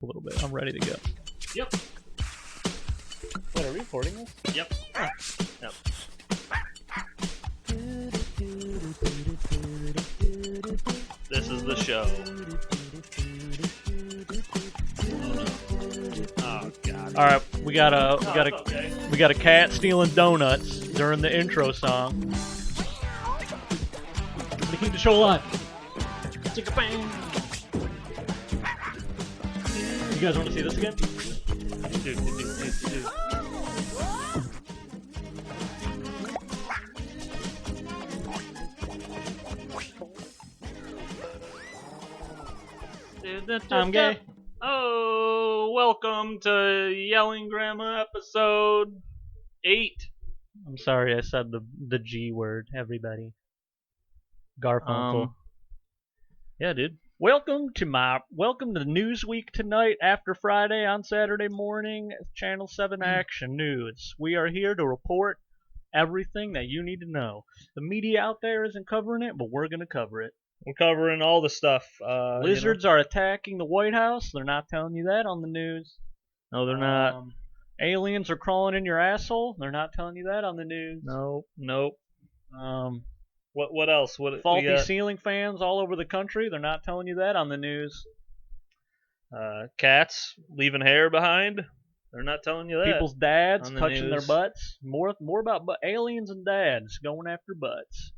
a little bit. I'm ready to go. Yep. What, are we recording this? Yep. Yep. This is the show. Oh god. All right, we got Okay. a cat stealing donuts during the intro song. To keep the show alive. You guys want to see this again? I'm gay. Oh, welcome to Yelling Grandma episode 8. I'm sorry I said the G word, everybody. Garfunkel. Yeah, dude. Welcome to the news week tonight after Friday on Saturday morning, Channel 7 Action News. We are here to report everything that you need to know. The media out there isn't covering it, but we're going to cover it. We're covering all the stuff. Lizards are attacking the White House. They're not telling you that on the news. No, they're not. Aliens are crawling in your asshole. They're not telling you that on the news. Nope. What else? Faulty ceiling fans all over the country. They're not telling you that on the news. Cats leaving hair behind. They're not telling you that. People's dads on the touching news. their butts. More about aliens and dads going after butts.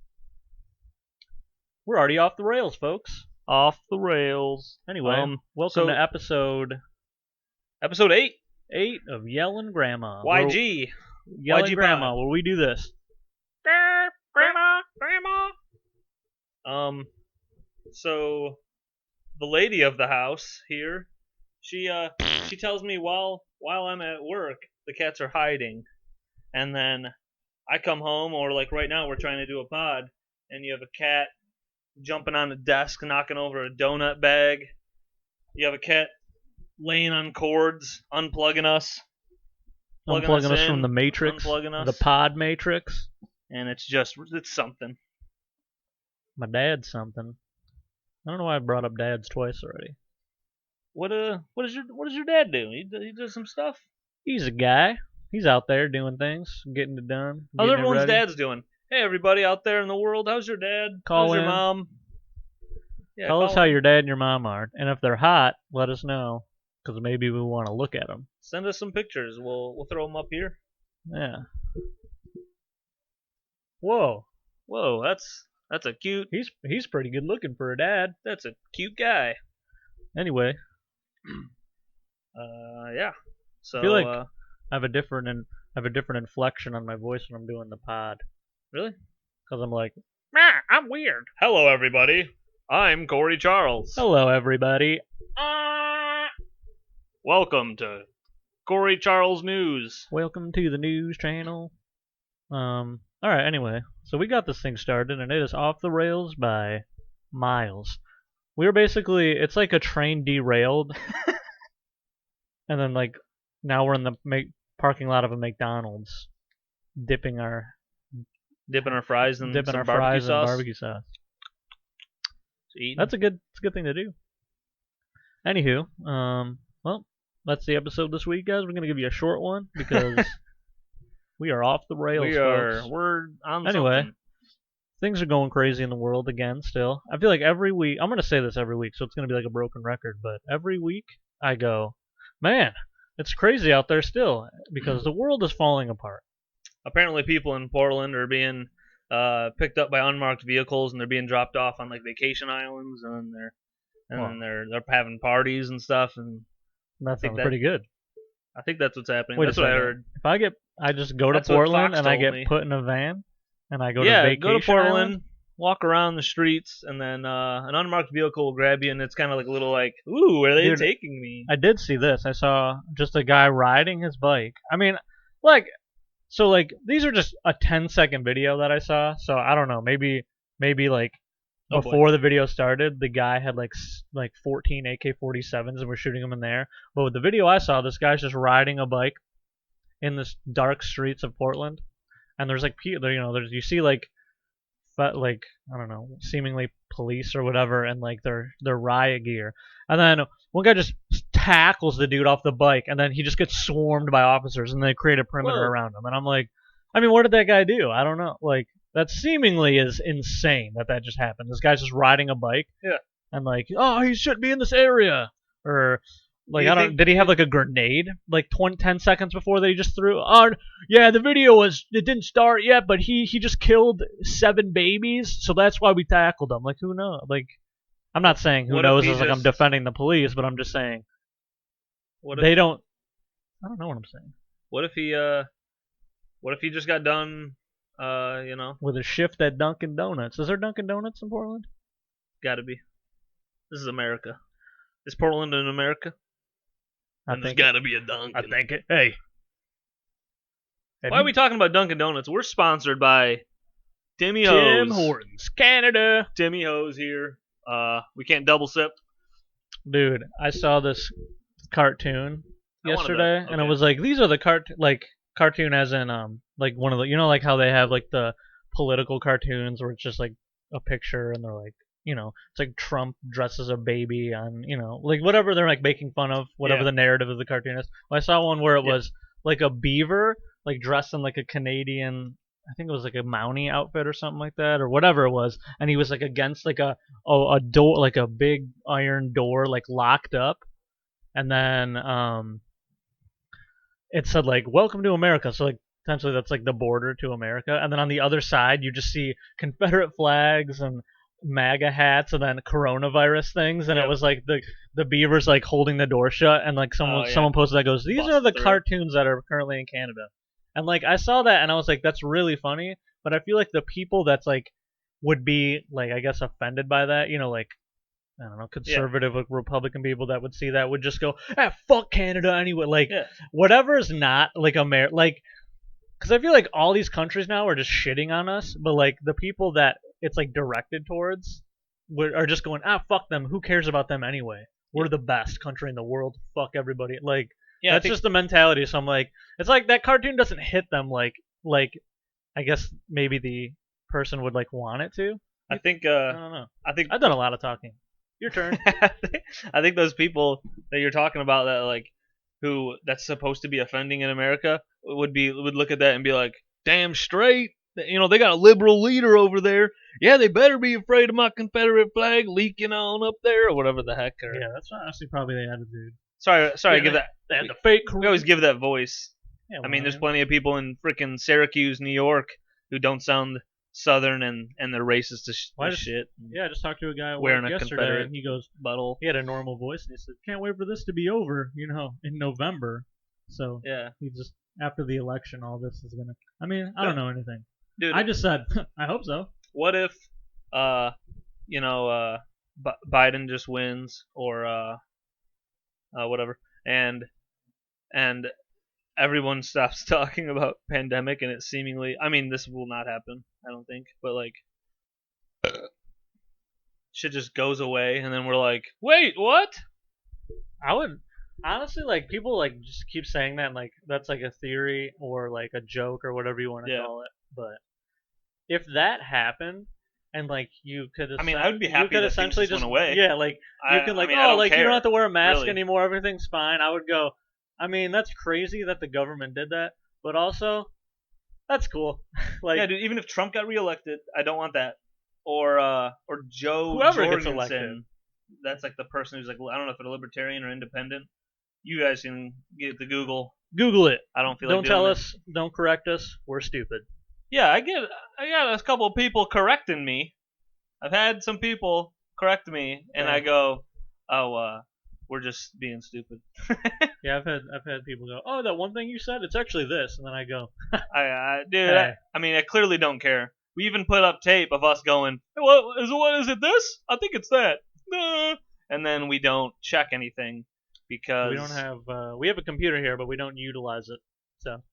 We're already off the rails, folks. Off the rails. Anyway, welcome to episode 8 of Yellin' Grandma. YG. Yellin' YG Grandma, pod. where we do this. Grandma. So the lady of the house here, she tells me while I'm at work, the cats are hiding, and then I come home, or like right now we're trying to do a pod, and you have a cat jumping on the desk, knocking over a donut bag. You have a cat laying on cords, unplugging us. Unplugging us from the Matrix, unplugging us. the pod Matrix. And it's something. My dad's something. I don't know why I brought up dads twice already. What does your dad do? He does some stuff. He's a guy. He's out there doing things, getting it done. How's getting it everyone's ready. dad's doing? Hey, everybody out there in the world, how's your dad? Call how's in. your mom? Yeah, Tell us how your dad and your mom are, and if they're hot, let us know, because maybe we want to look at them. Send us some pictures. We'll throw them up here. Yeah. Whoa, that's a cute. He's pretty good looking for a dad. That's a cute guy. Anyway. Yeah. So I feel like I have a different inflection on my voice when I'm doing the pod. Really? Because I'm like, I'm weird. Hello, everybody. I'm Cory Charles. hello, everybody. Welcome to Cory Charles News. Welcome to the news channel. Alright, anyway. So we got this thing started, and it is off the rails by miles. We're basically, it's like a train derailed. And then, like, now we're in the parking lot of a McDonald's, dipping our fries in dipping some our barbecue fries sauce. in barbecue sauce. Eating. That's a good thing to do. Anywho, well, that's the episode this week, guys. We're gonna give you a short one because we are off the rails. We're on Anyway, something. things are going crazy in the world again. Still, I feel like every week I'm gonna say this every week, so it's gonna be like a broken record. But every week I go, man, it's crazy out there still because the world is falling apart. Apparently, people in Portland are being picked up by unmarked vehicles, and they're being dropped off on like vacation islands, and they're having parties and stuff. And That sounds pretty good. I think that's what's happening. Wait That's a what I second. heard. If I just go to That's what Portland Fox and I told get me. put in a van and I go to Yeah, vacation go to Portland, island? walk around the streets, and then an unmarked vehicle will grab you, and it's kind of like a little like, ooh, where are they Dude, taking me? I did see this. I saw just a guy riding his bike. I mean, like, so like these are just a 10-second video that I saw. So I don't know. Maybe like Oh, boy. before the video started, the guy had like 14 AK-47s and we're shooting them in there. But with the video I saw, this guy's just riding a bike in the dark streets of Portland, and there's like you see like I don't know, seemingly police or whatever, and like their riot gear, and then one guy just tackles the dude off the bike, and then he just gets swarmed by officers, and they create a perimeter Whoa. around him. And I'm like, I mean, what did that guy do? I don't know. Like, that seemingly is insane that just happened. This guy's just riding a bike. Yeah. And like, oh, he shouldn't be in this area. Or like, You I don't. think- Did he have like a grenade like 10 seconds before that he just threw? Oh, yeah, the video it didn't start yet, but he just killed 7 babies, so that's why we tackled him. Like, who knows? Like, I'm not saying who What if knows he as like I'm just- defending the police, but I'm just saying What if, they don't. I don't know what I'm saying. What if he just got done? With a shift at Dunkin' Donuts. Is there Dunkin' Donuts in Portland? Gotta be. This is America. Is Portland in America? I And there's think. gotta be a Dunkin'. I think it. Hey. Why are we talking about Dunkin' Donuts? We're sponsored by Timmy Tim Hose. Hortons, Canada. Timmy Hose here. We can't double sip. Dude, I saw this cartoon I wanted yesterday, that. and it Okay. was like these are the cartoon as in like one of the like how they have like the political cartoons where it's just like a picture and they're like it's like Trump dresses a baby on like whatever they're like making fun of whatever Yeah. the narrative of the cartoon is. Well, I saw one where it Yeah. was like a beaver like dressed in like a Canadian. I think it was like a Mountie outfit or something like that, or whatever it was, and he was like against like a door, like a big iron door, like locked up, and then it said like "Welcome to America," so like essentially that's like the border to America, and then on the other side you just see Confederate flags and MAGA hats, and then coronavirus things, and Yeah. it was like the beaver's like holding the door shut, and like someone Oh, yeah. someone posted that goes, "These Bust are the through. cartoons that are currently in Canada." And like I saw that and I was like, that's really funny, but I feel like the people that's like would be like I guess offended by that, like I don't know, conservative like, Republican people that would see that would just go, fuck Canada anyway. Like Yeah. whatever is not like like because I feel like all these countries now are just shitting on us, but like the people that it's like directed towards are just going, fuck them. Who cares about them anyway? We're the best country in the world. Fuck everybody. Like. Yeah, That's just the mentality. So I'm like, it's like that cartoon doesn't hit them like I guess maybe the person would like want it to. I think. I don't know. I think. I've done a lot of talking. Your turn. I think those people that you're talking about that like who that's supposed to be offending in America would look at that and be like, damn straight. They got a liberal leader over there. Yeah, they better be afraid of my Confederate flag leaking on up there or whatever the heck. Or, Yeah, that's honestly probably the attitude. Sorry, Yeah, give that. They had the fake. We always give that voice. Yeah, I mean, well, there's plenty of people in freaking Syracuse, New York, who don't sound Southern and they're racist as Why as does- shit. Yeah, I just talked to a guy at Wearing work a yesterday, Confederate and he goes, butthole. he had a normal voice, and he said, "Can't wait for this to be over, in November." So Yeah, he just after the election, all this is gonna. I mean, I don't know anything. dude. I just said, I hope so. What if, Biden just wins or whatever, and everyone stops talking about pandemic and it seemingly. I mean, this will not happen. I don't think, but like. Shit just goes away, and then we're like, "Wait, what?" I would honestly like people like just keep saying that and, like that's like a theory or like a joke or whatever you want to Yeah. call it. But if that happened and like you could, I mean, I would be you happy could that things essentially just went away. Yeah, like you can like I mean, I don't like you care, don't have to wear a mask really. anymore. Everything's fine. I would go. I mean, that's crazy that the government did that, but also that's cool. Like Yeah, dude. Even if Trump got reelected, I don't want that. Or Joe Whoever gets Jorgensen. elected. That's like the person who's like, I don't know if they're libertarian or independent. You guys can get the Google. Google it. I don't feel Don't like tell doing us. Don't correct us. We're stupid. Yeah, I got a couple of people correcting me. I've had some people correct me, and Yeah. I go, "Oh, we're just being stupid." Yeah, I've had people go, "Oh, that one thing you said, it's actually this," and then I go, Dude, Hey. I mean, I clearly don't care. We even put up tape of us going, hey, what is it this? I think it's that. And then we don't check anything because we don't have we have a computer here, but we don't utilize it. So,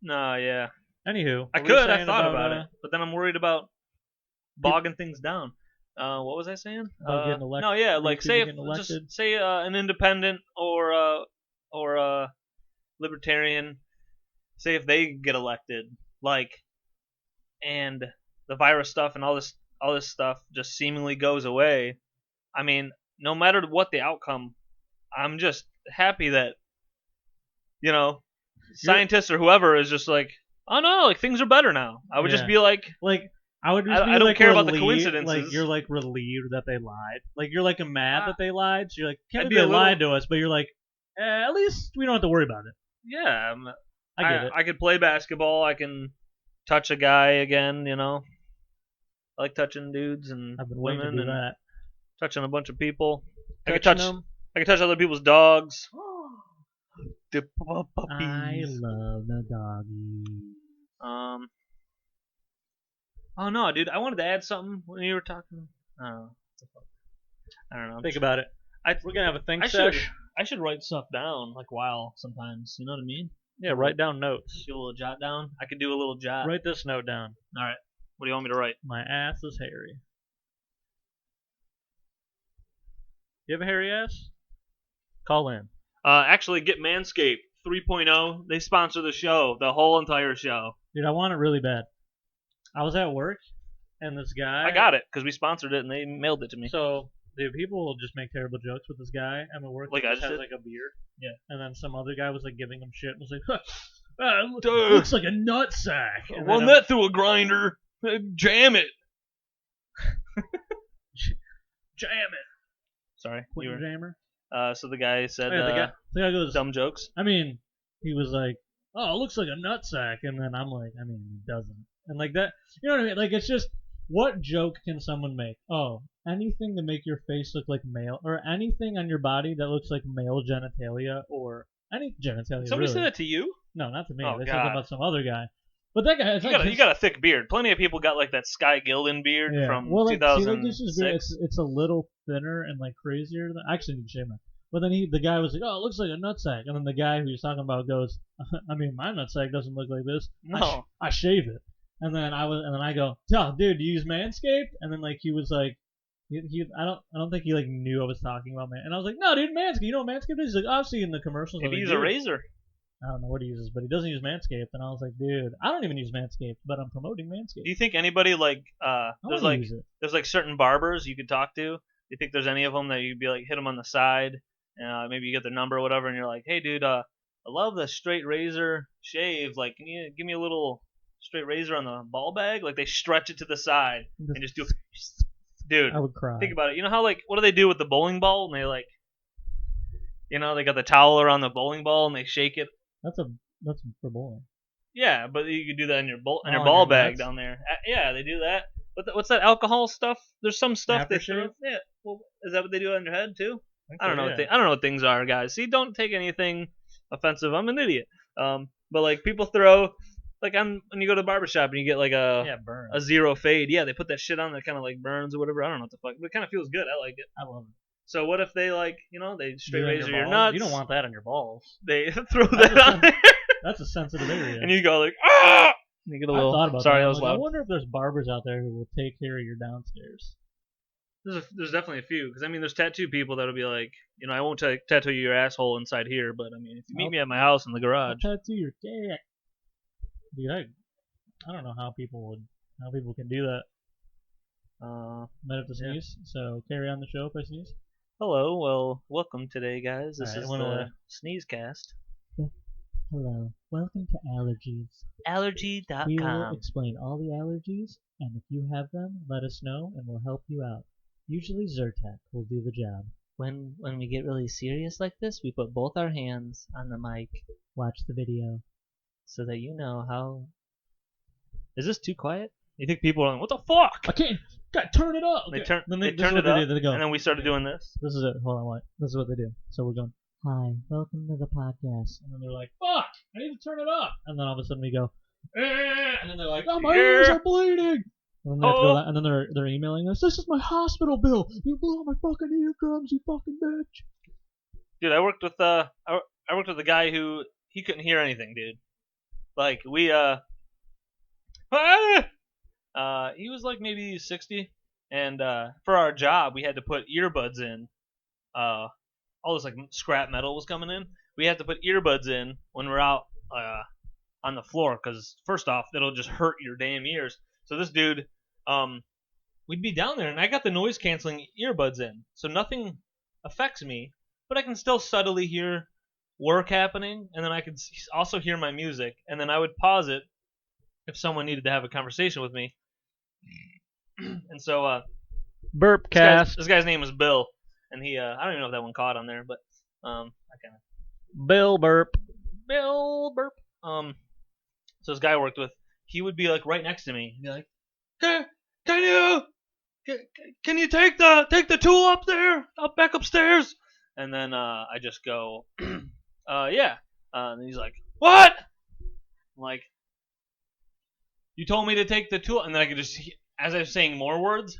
No, yeah. anywho, I what were you could. I saying thought about it, but then I'm worried about bogging things down. What was I saying? About getting elected- No, yeah, these like people say getting just elected? say an independent or a libertarian, say if they get elected, like, and the virus stuff and all this stuff just seemingly goes away. I mean, no matter what the outcome, I'm just happy that scientists or whoever is just like, oh no, like things are better now. I would just Yeah. be like, Like I would just be I don't like care about the relieved. Like coincidences. you're like relieved that they lied. Like you're like mad that they lied. So you're like, can't I'd believe be a they little, lied to us. But you're like, at least we don't have to worry about it. yeah. I get it. I could play basketball. I can touch a guy again. I like touching dudes and I've been waiting to women do and that. touching a bunch of people. Touching them. I could touch other people's dogs. The I puppies. love the doggy. Oh no, dude! I wanted to add something when you were talking. Oh, I don't know. Think about it. We're gonna have a think sesh. I should write stuff down like while sometimes. You know what I mean? Yeah, write down notes. Do a little jot down. I could do a little jot. Write this note down. All right. What do you want me to write? My ass is hairy. You have a hairy ass? Call in. Actually, get Manscaped 3.0. They sponsor the show, the whole entire show. Dude, I want it really bad. I was at work, and this guy. I got it because we sponsored it and they mailed it to me. So, dude, people will just make terrible jokes with this guy. I'm at work. Like he I just just has did? like a beard. Yeah. And then some other guy was like giving him shit. And was like, looks like a nut sack. And Run then that through a grinder. Jam it. jam it. Sorry. You Quentin were, Jammer. so the guy said the guy goes, dumb jokes. I mean, he was like, oh, it looks like a nut sack. And then I'm like, I mean, it doesn't. And like that, you know what I mean? Like, it's just, what joke can someone make? Oh, anything to make your face look like male, or anything on your body that looks like male genitalia, or any genitalia. Somebody really. said that to you? No, not to me. Oh, They God. said about some other guy. But that guy, You got a thick beard. Plenty of people got like that Sky Gilden beard from 2006. It's a little thinner and like crazier. I actually need to shave mine. But then the guy was like, "Oh, it looks like a nutsack." And then the guy who he's talking about goes, "I mean, my nutsack doesn't look like this. No. I shave it." And then I go, "Oh, dude, do you use Manscaped?" And then like he was like, I don't think he like knew I was talking about man. And I was like, "No, dude, Manscaped. You know what Manscaped is?" He's like, "Oh, I've seen the commercials." Maybe use a razor. I don't know what he uses, but he doesn't use Manscaped. And I was like, dude, I don't even use Manscaped, but I'm promoting Manscaped. Do you think anybody like there's like certain barbers you could talk to? Do you think there's any of them that you'd be like hit them on the side? Maybe you get their number or whatever, and you're like, hey, dude, I love the straight razor shave. Like, can you give me a little straight razor on the ball bag? Like they stretch it to the side and just do. Dude, I would cry. Think about it. You know how like what do they do with the bowling ball? And they like, they got the towel around the bowling ball and they shake it. That's for bowling. Yeah, but you could do that in your ball bag down there. Yeah, they do that. What's that alcohol stuff? There's some stuff they throw. Yeah. Well, is that what they do on your head too? I don't know. Yeah. I don't know what things are, guys. See, don't take anything offensive. I'm an idiot. But like people throw, like when you go to the barbershop and you get like a zero fade. Yeah, they put that shit on that kind of like burns or whatever. I don't know what the fuck, but it kind of feels good. I like it. I love it. So what if they like, they straight razor your nuts? You don't want that on your balls. They throw that on there. That's a sensitive area. And you go like, ah! And you get a little. I thought about sorry, that. that was loud. I wonder if there's barbers out there who will take care of your downstairs. There's definitely a few, because I mean, there's tattoo people that'll be like, I won't tattoo your asshole inside here, but I mean, if you meet me at my house in the garage, I'll tattoo your dick. Dude, I don't know how people can do that. Might have to sneeze. So carry on the show if I sneeze. Hello, well, welcome today, guys. This is the Sneezecast. Hello, welcome to Allergies. Allergy.com. We will explain all the allergies, and if you have them, let us know, and we'll help you out. Usually Zyrtec will do the job. When we get really serious like this, we put both our hands on the mic. Watch the video. So that you know how... Is this too quiet? You think people are like, what the fuck? I can't... God, turn it up! They turned it up, and then we started doing this. This is it. Hold on, wait. This is what they do. So we're going, hi, welcome to the podcast. And then they're like, fuck, I need to turn it up. And then all of a sudden we go, and then they're like, oh, my ears are bleeding. And then, they have to go, and then they're emailing us, this is my hospital bill. You blew out my fucking eardrums, you fucking bitch. Dude, I worked with a guy who, he couldn't hear anything, dude. Like, we, he was like maybe 60, and for our job we had to put earbuds in. All this like scrap metal was coming in. We had to put earbuds in when we're out on the floor, because first off, it'll just hurt your damn ears. So this dude, we'd be down there, and I got the noise canceling earbuds in, so nothing affects me. but I can still subtly hear work happening, and then I could also hear my music, and then I would pause it if someone needed to have a conversation with me. And so Burp cast. this guy's name was Bill, and he I don't even know if that one caught on there, but I kind of Bill Burp. Bill Burp. So this guy I worked with, he would be like right next to me. He'd be like, can you take the tool up there, back upstairs? And then I just go, yeah. And he's like, what? I'm like, you told me to take the tool, and then I could just, as I was saying more words,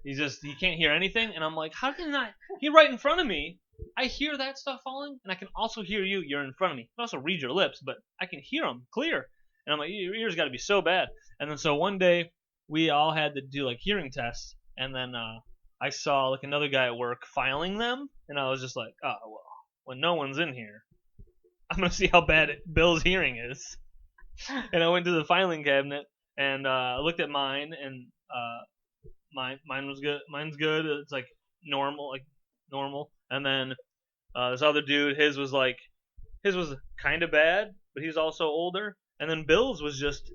he can't hear anything, and I'm like, how can I? He's right in front of me. I hear that stuff falling, and I can also hear you. You're in front of me. I can also read your lips, but I can hear them clear. And I'm like, your ears got to be so bad. And then so one day we all had to do like hearing tests, and then I saw like another guy at work filing them, and I was just like, oh well, when no one's in here, I'm gonna see how bad Bill's hearing is. And I went to the filing cabinet and looked at mine, and mine was good. Mine's good. It's like normal. And then this other dude, his was kind of bad, but he's also older. And then Bill's was just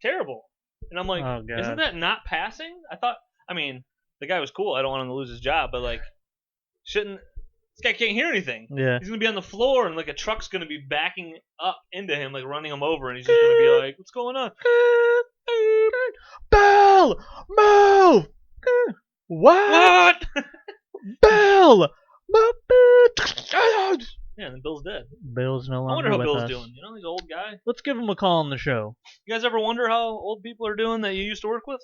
terrible. And I'm like, Oh, God. isn't that not passing? I mean, the guy was cool. I don't want him to lose his job, but like, shouldn't this guy can't hear anything? Yeah. He's gonna be on the floor, and like a truck's gonna be backing up into him, like running him over, and he's just gonna be like, "What's going on?" Bill, move! What? What? Bill! Yeah, and then Bill's dead. Bill's no I longer wonder how with Bill's us. doing. You know, he's an old guy. Let's give him a call on the show. You guys ever wonder how old people are doing that you used to work with?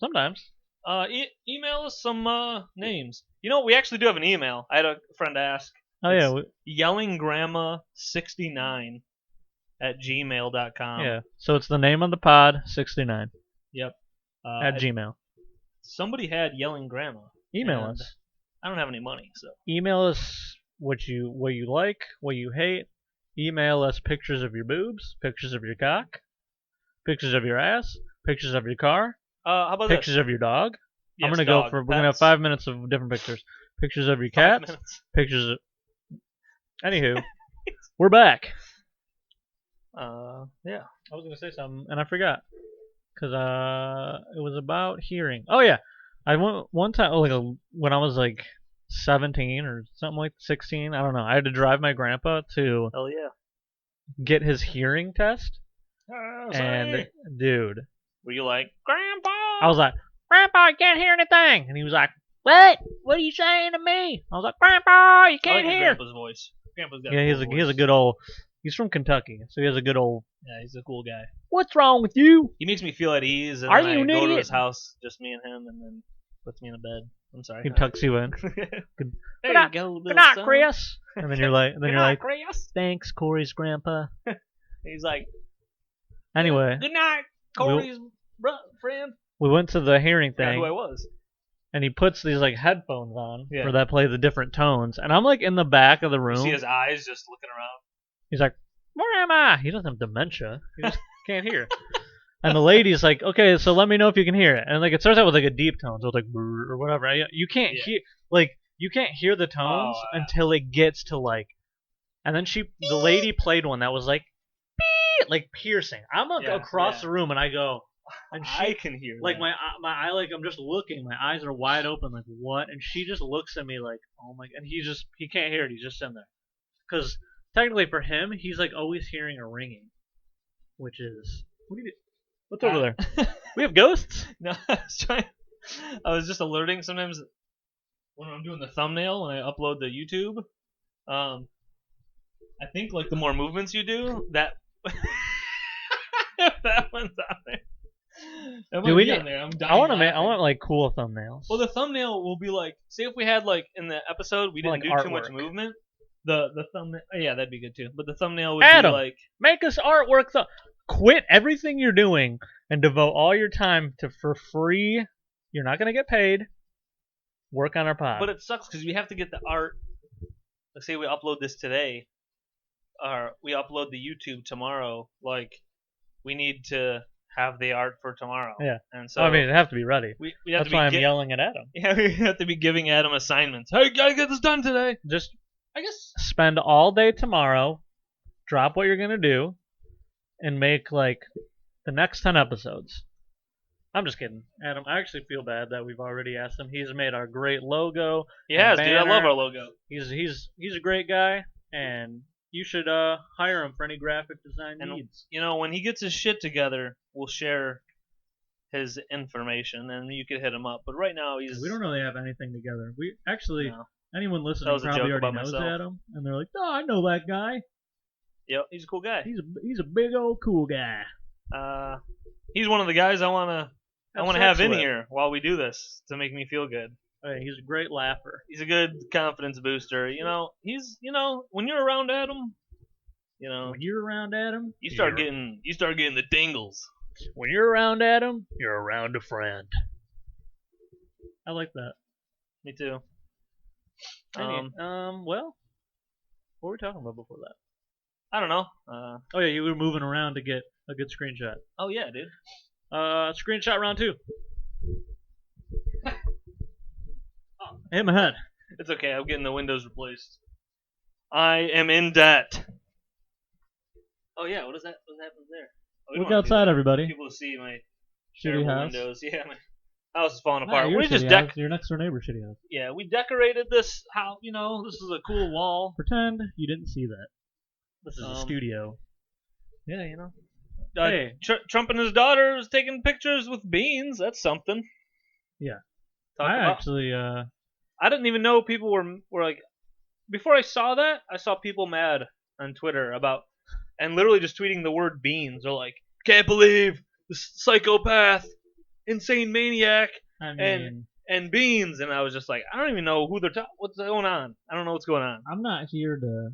Sometimes. Email us some names. You know, we actually do have an email. I had a friend ask. Oh, yeah. yellinggrandma69@gmail.com. Yeah. So it's the name of the pod, 69, Yep. at Gmail. Somebody had yelling grandma. Email and us. I don't have any money, so. Email us what you like, what you hate. Email us pictures of your boobs, pictures of your cock, pictures of your ass, pictures of your car, How about pictures of your dog. Yes, I'm gonna dog, we're gonna have pets. 5 minutes of different pictures. Pictures of your 5 cats, minutes. pictures of. Anywho, we're back. Yeah. I was gonna say something and I forgot, cause it was about hearing. Oh yeah, I went one time when I was like 17 or something like 16. I don't know. I had to drive my grandpa to Hell yeah. get his hearing test, and dude, Were you like, Grandpa? I was like, Grandpa, you can't hear anything, and he was like, What? What are you saying to me? I was like, Grandpa, you I can't like hear. Grandpa's voice. Grandpa's got Yeah, a he cool has a voice. good old. He's from Kentucky, so he has a good old. Yeah, he's a cool guy. What's wrong with you? He makes me feel at ease, and Are then you I an go to idiot? his house, just me and him, and then puts me in a bed. I'm sorry. He tucks you in. There Good you night- go, Good little night, son. Chris. And then you're like, Good night, Chris. thanks, Cory's grandpa. He's like, Anyway, good night, Cory's friend. we went to the hearing Forgot thing, who I was. and he puts these like headphones on Yeah. for that play the different tones, and I'm like in the back of the You room. see his eyes just looking around. He's like, where am I? He doesn't have dementia. He just can't hear. And the lady's like, okay, so let me know if you can hear it. And like it starts out with like a deep tone, so it's like brrr or whatever. You can't Yeah. hear you can't hear the tones Oh, until it gets to like. And then the lady played one that was like, beep, like piercing. I'm like Yeah, across yeah. the room and I go, and I she can hear like that. my eye like I'm just looking, my eyes are wide open like what? And she just looks at me like, oh my, and he can't hear it. He's just sitting there, because technically for him he's like always hearing a ringing, which is what's over there? We have ghosts. No, I was just alerting sometimes when I'm doing the thumbnail when I upload to YouTube. I think like the more movements you do, that that one's on there. That might we be need- on there. I'm I dying. want laughing. like cool thumbnails. Well, the thumbnail will be like, say if we had like in the episode we didn't Like do too much artwork. movement. The thumbnail, yeah, that'd be good too. But the thumbnail would Adam. be like, Make us artwork. Quit everything you're doing and devote all your time to for free. You're not gonna get paid. Work on our pod. but it sucks because we have to get the art. Let's say we upload this today, or we upload the YouTube tomorrow. Like, we need to have the art for tomorrow. Yeah. And so I mean, it have to be ready. we have That's to why be I'm yelling at Adam. Yeah, we have to be giving Adam assignments. Hey, gotta get this done today. Just I guess. spend all day tomorrow, drop what you're gonna do, and make like the next 10 episodes. I'm just kidding, Adam. I actually feel bad that we've already asked him. He's made our great logo. He has, and dude. I love banner. our logo. He's a great guy, and you should hire him for any graphic design And needs. you know, when he gets his shit together, we'll share his information, and you could hit him up. But right now, he's. We don't really have anything together. We actually, No. anyone listening was a probably joke already about knows myself. Adam, and they're like, "Oh, I know that guy. Yep, he's a cool guy. He's a big old cool guy." He's one of the guys I wanna have in with. here while we do this to make me feel good. Hey, he's a great laugher. He's a good confidence booster. You know, when you're around Adam, When you're around Adam, you start getting the dingles. When you're around Adam, you're around a friend. I like that. Me too. Well, what were we talking about before that? I don't know. Oh yeah, you were moving around to get a good screenshot. Oh yeah, dude. Screenshot round 2. Hit my head. It's okay. I'm getting the windows replaced. I am in debt. Oh yeah, what happens there? Oh, we Look don't wanna do outside, that. everybody. People to see my Shitty terrible house. windows. Yeah, my house is falling Nah, apart. your We just shitty house. Your next door neighbor shitty house. Yeah, we decorated this house. You know, this is a cool wall. Pretend you didn't see that. This is a Um, studio. Yeah, you know. Hey. Trump and his daughter is taking pictures with beans. That's something. Yeah. Talk I about- actually, I didn't even know people were like. Before I saw that, I saw people mad on Twitter about and literally just tweeting the word beans. They're like, "Can't believe this psychopath, insane maniac, I mean, and beans." And I was just like, I don't even know who they're talking. What's going on? I don't know what's going on. I'm not here to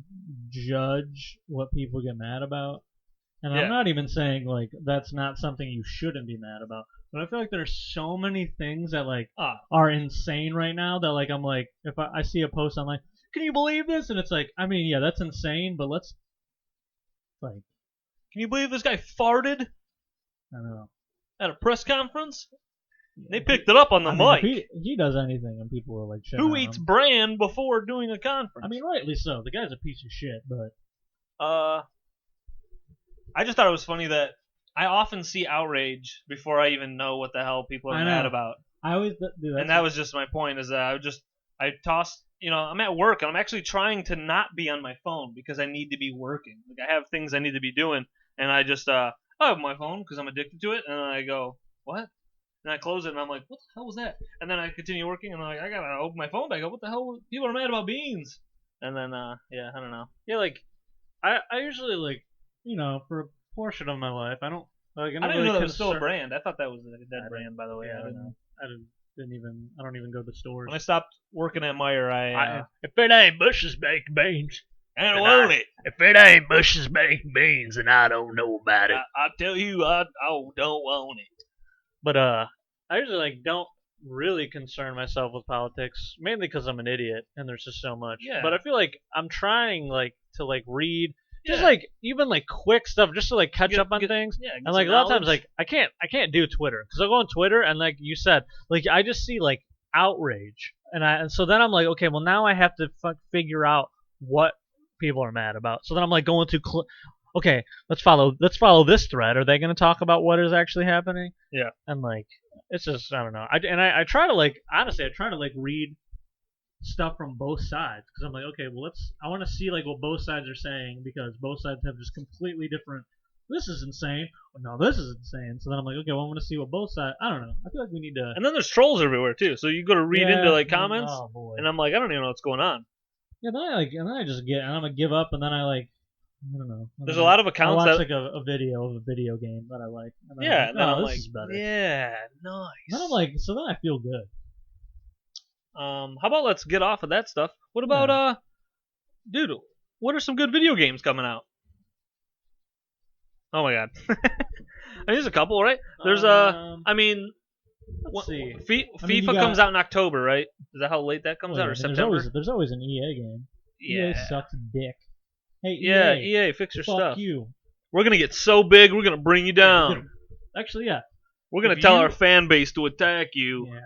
judge what people get mad about. And Yeah. I'm not even saying, like, that's not something you shouldn't be mad about. But I feel like there's so many things that, like, are insane right now that, like, I'm like, if I see a post, I'm like, can you believe this? And it's like, I mean, yeah, that's insane, but let's, like, Can you believe this guy farted I don't know. at a press conference? They picked it up on the I mean, mic. if he does anything and people are like, shit. Who eats bran before doing a conference? I mean, rightly so. The guy's a piece of shit, but I just thought it was funny that I often see outrage before I even know what the hell people are I mad know. about. I always do that. And that was just my point, is that I tossed, I'm at work and I'm actually trying to not be on my phone because I need to be working. Like, I have things I need to be doing, and I just, I have my phone because I'm addicted to it, and then I go, what? And I close it, and I'm like, what the hell was that? And then I continue working, and I'm like, I gotta open my phone back up. What the hell? People are mad about beans. And then, yeah, I don't know. Yeah, like, I usually, like, for a portion of my life, I don't, like, I didn't know that was still a brand. I thought that was a dead brand, by the way. Yeah, I don't know. I don't even go to stores. When I stopped working at Meyer, if it ain't Bush's baked beans, I don't want it. if it ain't Bush's baked beans, then I don't know about it. I tell you, I don't want it. But I usually like don't really concern myself with politics, mainly because I'm an idiot and there's just so much. Yeah. But I feel like I'm trying like to like read just Yeah. like even like quick stuff just to like catch up on things. Yeah, And like a lot of times, like I can't do Twitter because I'll go on Twitter and like you said, like I just see like outrage, and so then I'm like, okay, well now I have to figure out what people are mad about. So then I'm like going to, okay, let's follow this thread. Are they going to talk about what is actually happening? Yeah. And like it's just I don't know. I try to like honestly I try to like read stuff from both sides because I'm like, okay, well I want to see like what both sides are saying because both sides have just completely different. This is insane. Or, no, this is insane. So then I'm like, okay, well I want to see what both sides. I don't know. I feel like we need to. And then there's trolls everywhere too. So you go to read into like comments, Oh boy. and I'm like, I don't even know what's going on. Yeah, then I just get, and I'm gonna give up, and then I like, I don't know. There's a lot of I accounts watch that, like a video of a video game that I like. And then yeah, I'm and like, then oh, I'm this like, is better. yeah, nice. Then I'm like, so then I feel good. How about let's get off of that stuff? What about dude? What are some good video games coming out? Oh my god, I mean, there's a couple, right? There's I mean, let's see. FIFA comes out in October, right? Is that how late that comes Well, out, yeah, or I mean, September? there's always an EA game. Yeah. EA sucks dick. Hey, Yeah, EA, EA, fix your fuck stuff. you. We're gonna get so big, we're gonna bring you down. Actually, yeah. We're gonna If tell you- our fan base to attack you. Yeah.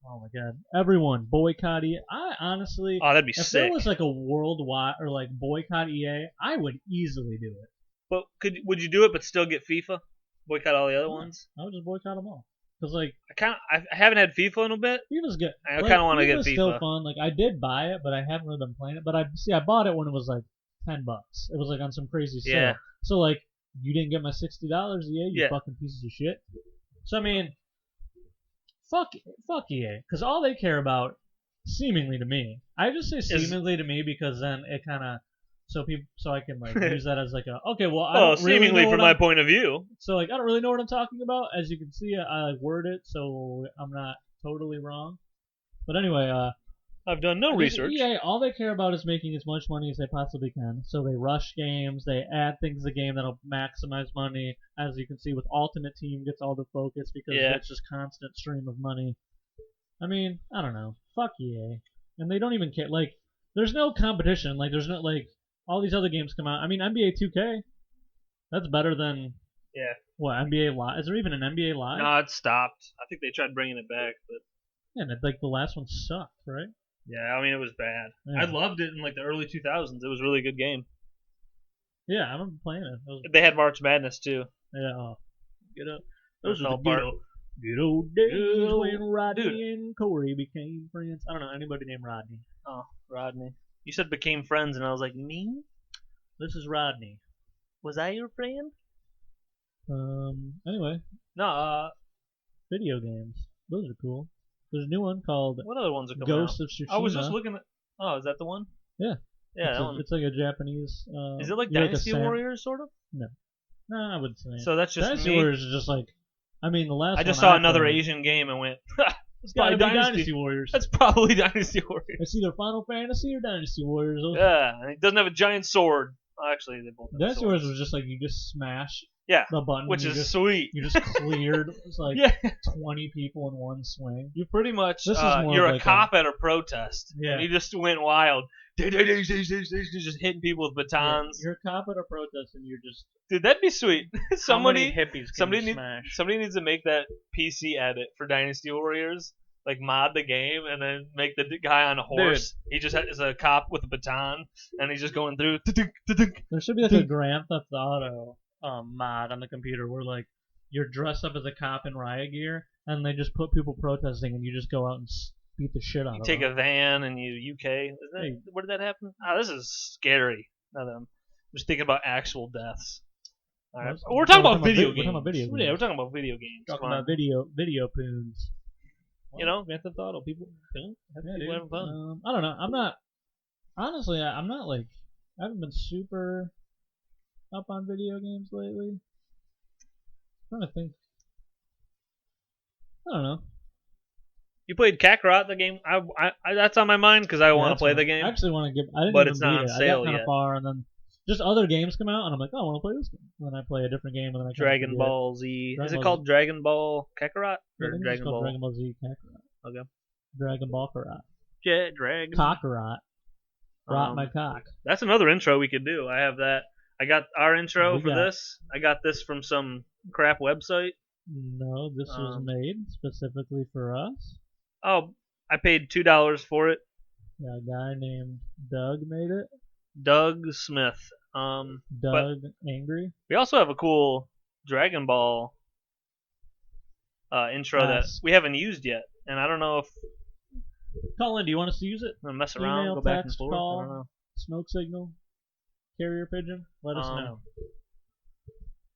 Oh my god. Everyone boycott EA. I honestly, Oh, that'd be if sick. there was like a worldwide or like boycott EA, I would easily do it. But would you do it but still get FIFA? Boycott all the other Yeah. ones? I would just boycott them all. Cause like I haven't had FIFA in a bit. FIFA's good. I Like, kind of want to get FIFA's FIFA. still fun. Like I did buy it, but I haven't really been playing it. But I bought it when it was like $10. It was like on some crazy sale. Yeah. So like you didn't get my $60, EA, you Yeah. fucking pieces of shit. So I mean, fuck EA, because all they care about, seemingly to me, I just say seemingly to me because then it kind of so I can like use that as like a okay, well I Well, don't really seemingly know from what my point of view. so like I don't really know what I'm talking about. As you can see, I like word it so I'm not totally wrong. But anyway, I've done no I think research. EA, all they care about is making as much money as they possibly can. So they rush games, they add things to the game that'll maximize money. As you can see with Ultimate Team gets all the focus because Yeah. it's just constant stream of money. I mean, I don't know. Fuck EA. And they don't even care. Like, there's no competition. Like, there's no, like, all these other games come out. I mean, NBA 2K, that's better than, Yeah. what, NBA Live? Is there even an NBA Live? No, it stopped. I think they tried bringing it back, but Yeah, and like the last one sucked, right? yeah, I mean it was bad. Yeah. I loved it in like the early 2000s. It was a really good game. Yeah, I remember playing it. It was, They had March Madness too. yeah, oh, get up. Those Those fell are the good apart. old, good old days Good old- when Rodney dude. and Cory became friends. I don't know anybody named Rodney. Oh, Rodney. You said became friends, and I was like, me? This is Rodney. Was I your friend? Anyway, No. video games. Those are cool. There's a new one called What other ones are coming Ghost out? of Tsushima. I was just looking at. Oh, is that the one? Yeah. Yeah, it's, that one. it's like a Japanese. Is it like you're Dynasty a Warriors, sort of? No, I wouldn't say. So that's just Dynasty me. Warriors is just like. I mean, the last. I just one saw another played, Asian game and went, It's probably gotta be Dynasty. Warriors. that's probably Dynasty Warriors. It's either Final Fantasy or Dynasty Warriors. Those Yeah, and it doesn't have a giant sword. Oh, actually, they both have Dynasty swords. Warriors was just like you just smash Yeah, the button, which you is just, sweet. you just cleared it's like Yeah, 20 people in one swing. you pretty much This is more you're of a like cop at a protest. Yeah. and you just went wild. Just hitting people with batons. You're a cop at a protest and you're just Dude, that'd be sweet. how many somebody hippies can somebody you need- smash? somebody needs to make that PC edit for Dynasty Warriors. Like mod the game and then make the guy on a horse. He just is a cop with a baton and he's just going through. There should be like a Grand Theft Auto mod on the computer where like you're dressed up as a cop in riot gear and they just put people protesting and you just go out and beat the shit out You of take them. a van and you UK. Hey. Where did that happen? Oh, this is scary. Now that I'm just thinking about actual deaths. All right. Let's- We're talking about video- video we're games. talking about video Yeah, games. we're talking about video games. Talking Come on. about video poons. You know, Grand Theft Auto people. Yeah, Yeah, people dude. having fun. I don't know. I'm not. Honestly, I'm not like. I haven't been super up on video games lately. I'm trying to think. I don't know. You played Kakarot, the game. I that's on my mind because I want to That's play one. the game. I actually want to give. I didn't But even it's not beat on it. I sale got kind yet. of far, and then just other games come out, and I'm like, oh, I want to play this game. And then I play a different game, and then I kinda Dragon forget. Ball Z. Dragon Is it Ball called Dragon Ball Kakarot Yeah, I or think it's Dragon called Ball? Dragon Ball Z Kakarot. Okay. Dragon Ball Kakarot. Yeah, Dragon. Kakarot. Rot my Um, cock. That's another intro we could do. I have that. I got our intro We for got- this. I got this from some crap website. No, this was made specifically for us. Oh, I paid $2 for it. Yeah, a guy named Doug made it. Doug Smith. Doug Angry. We also have a cool Dragon Ball intro that Ask. we haven't used yet, and I don't know if Colin, do you want us to use it? I'm gonna mess around, Email, go back and text, forth. call. I don't know. Smoke signal? Carrier pigeon? Let us know.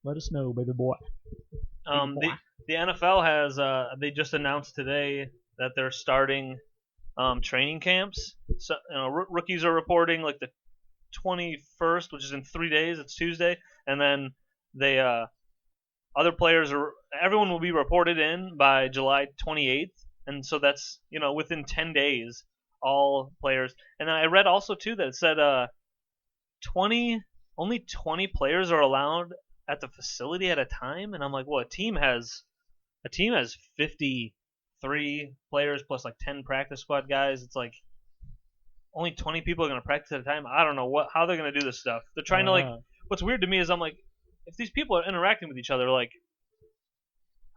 Let us know, baby boy. The NFL has they just announced today that they're starting training camps. So rookies are reporting like the 21st, which is in 3 days. It's Tuesday, and then they other players are. Everyone will be reported in by July 28th, and so that's within 10 days, all players. And I read also too that it said only 20 players are allowed at the facility at a time, and I'm like, well, a team has 53 players plus like 10 practice squad guys. It's like only 20 people are gonna practice at a time. I don't know how they're gonna do this stuff. They're trying to like. What's weird to me is I'm like, if these people are interacting with each other, like,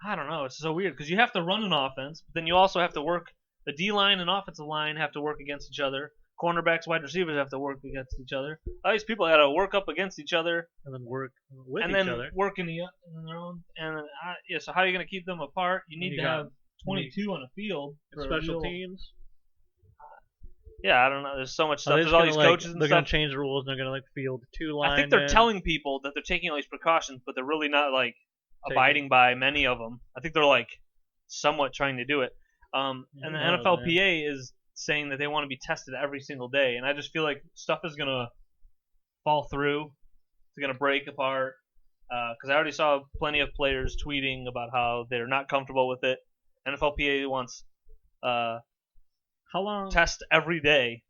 I don't know. It's so weird because you have to run an offense, but then you also have to work. The D line and offensive line have to work against each other. Cornerbacks, wide receivers have to work against each other. All these people got to work up against each other and then work with and each then other. work in their own. And yeah, so how are you going to keep them apart? You need to have 22 on a field for special real, teams. Yeah, I don't know. There's so much stuff. Are they There's just all gonna, these like, coaches and they're stuff. gonna change the rules. And they're gonna field 2 linemen. I think they're telling people that they're taking all these precautions, but they're really not abiding by many of them. I think they're somewhat trying to do it. And the NFLPA is saying that they want to be tested every single day, and I just feel like stuff is gonna fall through. It's gonna break apart. Because I already saw plenty of players tweeting about how they're not comfortable with it. NFLPA wants how long test every day,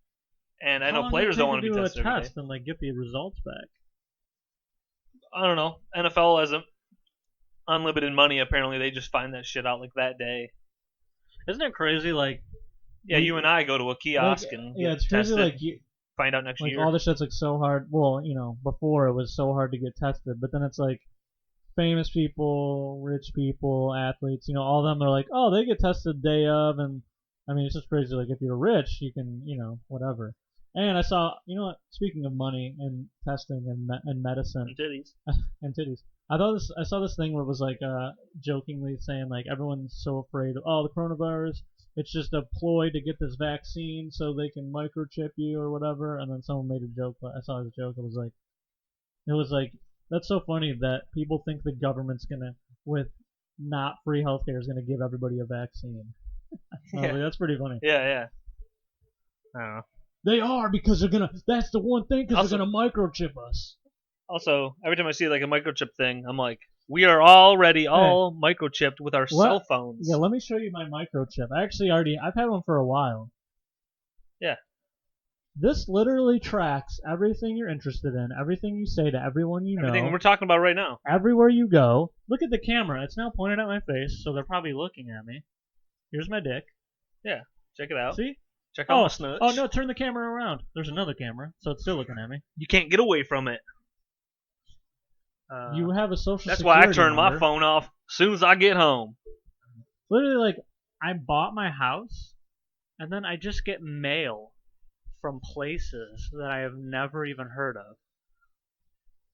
and I know players don't want to be tested every day. And get the results back. I don't know. NFL has unlimited money. Apparently, they just find that shit out that day. Isn't it crazy? Yeah, you and I go to a kiosk and it's crazy. Tested. Find out next year. All this shit's so hard. Well, before it was so hard to get tested, but then it's famous people, rich people, athletes. All of them are oh, they get tested day of, and I mean it's just crazy. If you're rich, you can whatever. And I saw, speaking of money and testing and medicine and titties and titties, I saw this thing where it was jokingly saying everyone's so afraid of the coronavirus. It's just a ploy to get this vaccine so they can microchip you or whatever. And then someone made a joke. I saw this joke. It was that's so funny that people think the government's gonna, with not free healthcare, is gonna give everybody a vaccine. That's pretty funny. Yeah. I don't know. They are because they're gonna. That's the one thing because they're gonna microchip us. Also, every time I see a microchip thing, I'm like, we are already all microchipped with our cell phones. Yeah, let me show you my microchip. I've had one for a while. Yeah. This literally tracks everything you're interested in, everything you say to everyone you know. Everything we're talking about right now. Everywhere you go. Look at the camera. It's now pointed at my face, so they're probably looking at me. Here's my dick. Yeah, check it out. See? Check out my snooch. Oh, no, turn the camera around. There's another camera, so it's still looking at me. You can't get away from it. You have a social That's security why I turn number. my phone off as soon as I get home. Literally, I bought my house, and then I just get mail from places that I have never even heard of.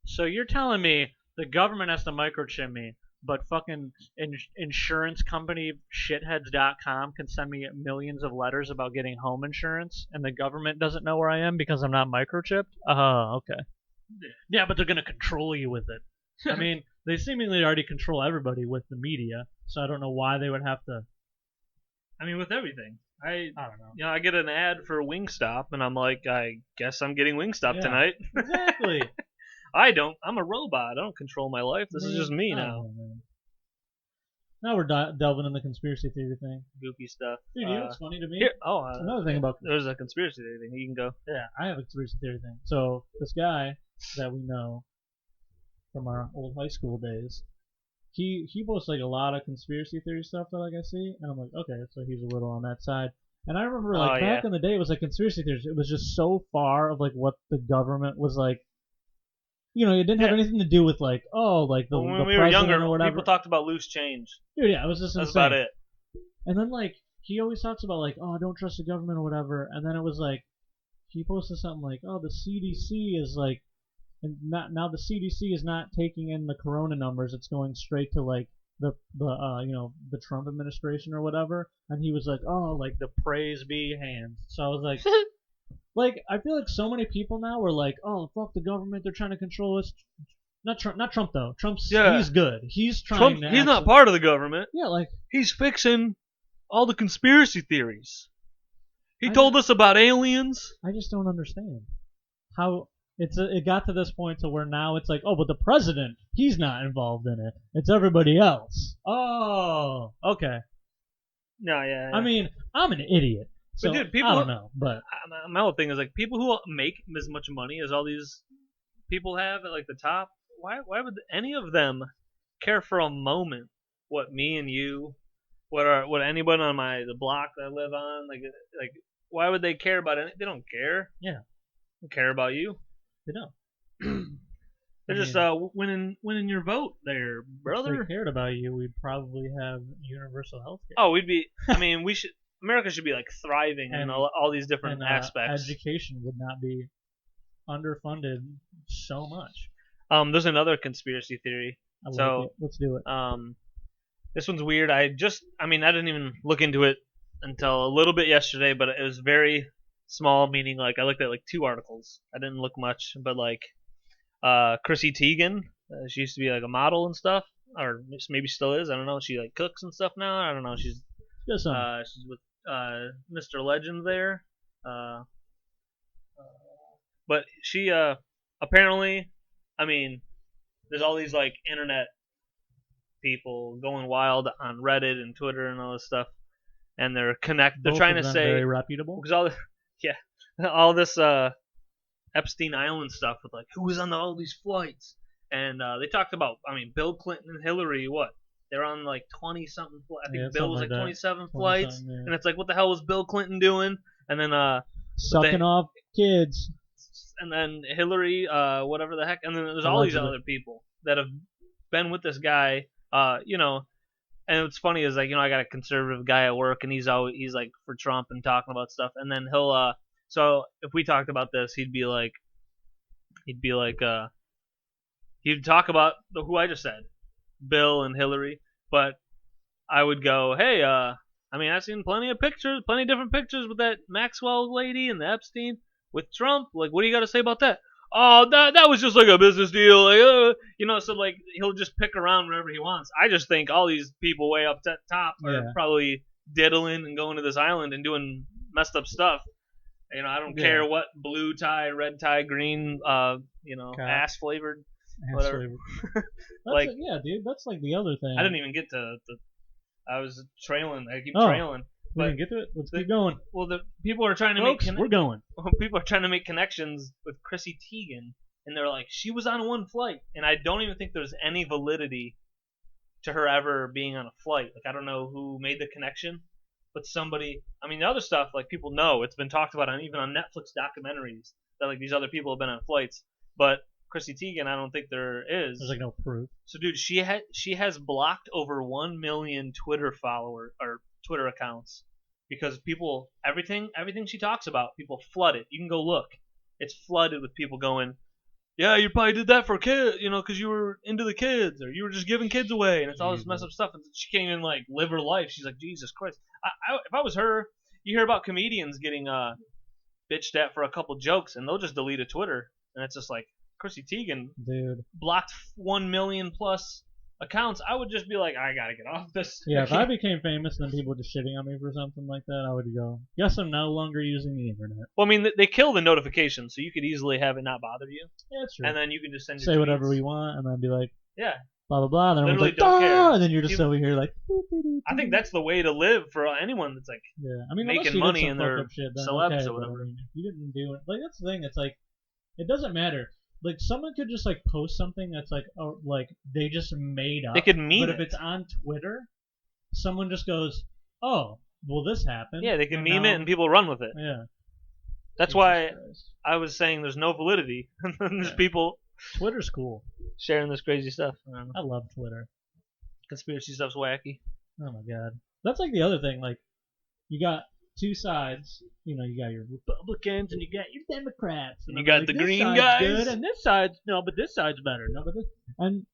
So you're telling me the government has to microchip me, but fucking insurance company shitheads.com can send me millions of letters about getting home insurance, and the government doesn't know where I am because I'm not microchipped? Okay. Yeah, but they're going to control you with it. I mean, they seemingly already control everybody with the media, so I don't know why they would have to. I mean, with everything. I don't know. I get an ad for Wingstop, and I'm like, I guess I'm getting Wingstop tonight. Exactly. I'm a robot. I don't control my life. This is just me now. Now we're delving in the conspiracy theory thing. Goofy stuff. Dude, you know what's funny to me? Another thing about... There's a conspiracy theory thing. You can go. Yeah, I have a conspiracy theory thing. So, this guy that we know from our old high school days, he posts a lot of conspiracy theory stuff that I see, and I'm like, okay, so he's a little on that side. And I remember back in the day, it was conspiracy theories. It was just so far of what the government was like. It didn't have anything to do with when the we were younger, or whatever. people talked about loose change. Dude, yeah, it was just insane. That's about it. And then he always talks about don't trust the government or whatever. And then it was he posted something the CDC is and now the CDC is not taking in the corona numbers. It's going straight to the Trump administration or whatever. And he was the praise be hands. So I was I feel so many people now are oh, fuck the government, they're trying to control us. Not Trump though. He's good. He's trying He's not part of the government. Yeah, he's fixing all the conspiracy theories. He told us about aliens. I just don't understand how it got to this point to where now it's oh, but the president, he's not involved in it. It's everybody else. Oh, okay. No, yeah. I mean, I'm an idiot. So, but dude, people, I don't know, but my whole thing is people who make as much money as all these people have at the top. Why would any of them care for a moment what me and you, what anyone on the block that I live on, why would they care about it? They don't care. Yeah, they don't care about you. They don't. They're just winning your vote there, If brother. they cared about you, we'd probably have universal health care. Oh, we'd be. I mean, we should. America should be like thriving in And- all these different and aspects. education would not be underfunded so much. There's another conspiracy theory. I So- like it. Let's do it. This one's weird. I didn't even look into it until a little bit yesterday, but it was very small, meaning like I looked at like 2 articles. I didn't look much, but like Chrissy Teigen, she used to be like a model and stuff, or maybe still is. I don't know. She like cooks and stuff now. I don't know. She's with Mr. Legend there. But she apparently, I mean, there's all these like internet people going wild on Reddit and Twitter and all this stuff, and they're Both trying of to them say very reputable. because all this Epstein Island stuff with like who was on all these flights, and they talked about Bill Clinton and Hillary. What, they're on like 20 something. I think Bill was like 27 flights, yeah. and it's like what the hell was Bill Clinton doing? And then Sucking off kids. and then Hillary, whatever the heck, and then there's all these Allegedly. other people that have been with this guy, and what's funny is like I got a conservative guy at work, and he's like for Trump and talking about stuff, and then he'll so if we talked about this, he'd talk about who I just said, Bill and Hillary, but I would go, hey, I've seen plenty of different pictures with that Maxwell lady and the Epstein with Trump. Like, what do you got to say about that? Oh, that was just like a business deal. Like, so like he'll just pick around wherever he wants. I just think all these people way up top are probably diddling and going to this island and doing messed up stuff. I don't care what blue tie, red tie, green, ass flavored. Whatever. Like, yeah, dude, that's like the other thing. I didn't even get to I was trailing. I keep Oh. trailing. We didn't get to it. Let's keep going. Well, the people are trying to Folks, we're going. people are trying to make connections with Chrissy Teigen, and they're like, she was on one flight, and I don't even think there's any validity to her ever being on a flight. Like, I don't know who made the connection, but somebody. The other stuff, like, people know it's been talked about even on Netflix documentaries that like these other people have been on flights, but Chrissy Teigen, I don't think there is. There's like no proof. So, dude, she has blocked over 1 million Twitter followers or Twitter accounts because people everything she talks about, people flood it. You can go look. It's flooded with people going, yeah, you probably did that for kids, because you were into the kids or you were just giving kids away, and it's all this messed up stuff. And she can't even like live her life. She's like, Jesus Christ. If I was her, you hear about comedians getting bitched at for a couple jokes, and they'll just delete a Twitter, and it's just like. Chrissy Teigen blocked 1 million plus accounts. I would just be like, I gotta get off this. Yeah, if I became famous and then people were just shitting on me for something like that, I would go, guess I'm no longer using the internet. Well, they kill the notification, so you could easily have it not bother you. Yeah, that's true. And then you can just send your say tweets. whatever we want and then be like, yeah, blah blah blah. And then everyone's Literally like, don't care. and then you're just over here like. I think that's the way to live for anyone that's like making money in their celebs or whatever. If you didn't do it, like that's the thing. It's like it doesn't matter. Like someone could just like post something that's like they just made up. They could meme But it. if it's on Twitter, someone just goes, "Oh, well, this happened." Yeah, they can and meme now, it and people run with it. Yeah. That's why I was saying there's no validity. There's people Twitter's cool. sharing this crazy stuff. I love Twitter. Conspiracy stuff's wacky. Oh my god. That's like the other thing. Like, you got two sides. You got your Republicans and you got your Democrats. And you got the this green side's guys. good, and this side's no, but this side's better. No, but this and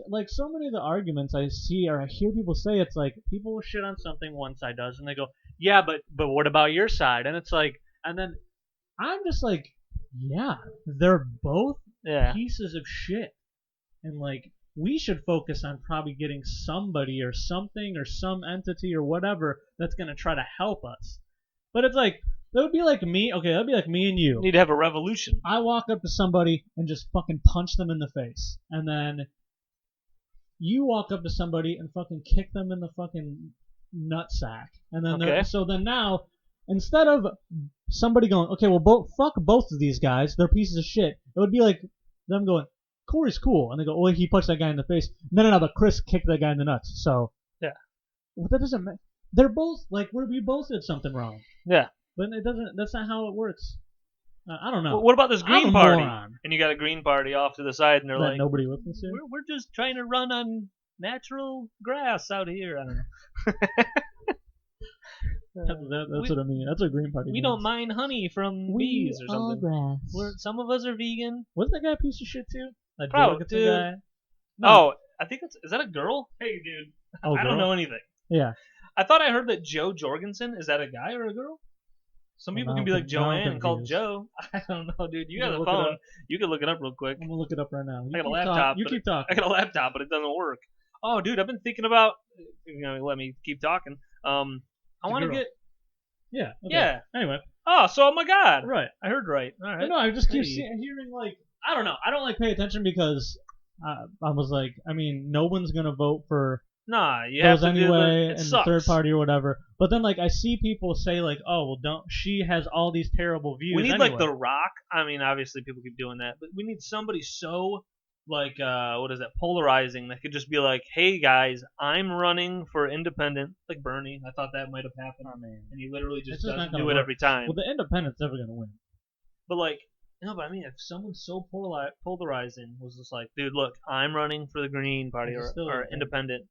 like so many of the arguments I see or I hear people say, it's like people will shit on something one side does, and they go, yeah, but what about your side? And it's like, and then I'm just like, yeah, they're both pieces of shit, and like. We should focus on probably getting somebody or something or some entity or whatever that's going to try to help us. But it's like, that would be like me. Okay, that would be like me and you. You need to have a revolution. I walk up to somebody and just fucking punch them in the face. And then you walk up to somebody and fucking kick them in the fucking nutsack. And then so then now, instead of somebody going, okay, well, fuck both of these guys, they're pieces of shit, it would be like them going, Cory's cool, and they go, "Oh, he punched that guy in the face." No, but Chris kicked that guy in the nuts. So yeah, well, that doesn't matter. They're both like we both did something wrong. Yeah, but it doesn't. That's not how it works. I don't know. What about this I'm green a party? moron. And you got a green party off to the side, and they're That like, nobody listens to. we're just trying to run on natural grass out here. I don't know. That's what I mean. That's what Green Party We means. don't mind honey from bees or something. grass. Some of us are vegan. Wasn't that guy a piece of shit too? That Bro, Jorgensen dude. guy? No. Oh, I think is that a girl? Hey, dude. Oh, I don't girl? know anything. Yeah. I thought I heard that Joe Jorgensen, is that a guy or a girl? Some people can be like Joanne called Joe. I don't know, dude. You got a phone. You can look it up real quick. I'm gonna look it up right now. I got a laptop. You keep talking. I got a laptop, but it doesn't work. Oh, dude, I've been thinking about. Let me keep talking. I want to get. Yeah. Okay. Yeah. Anyway. Oh, so oh my God. Right. I heard right. All right. No, I just keep Hey. hearing like I don't know. I don't like pay attention because I was like, I mean, no one's gonna vote for Nah, you have those to anyway, do it and sucks. the third party or whatever. But then like I see people say like, oh well, don't. She has all these terrible views. We need anyway. like The Rock. I mean, obviously people keep doing that, but we need somebody so like what is that, polarizing, that could just be like, hey guys, I'm running for independent, like Bernie. I thought that might have happened, Oh, man. and he literally just It's just not doesn't gonna do it work. every time. Well, the independent's never gonna win. But like, no, but I mean, if someone so polarizing was just like, dude, look, I'm running for the Green Party It's or still okay. independent,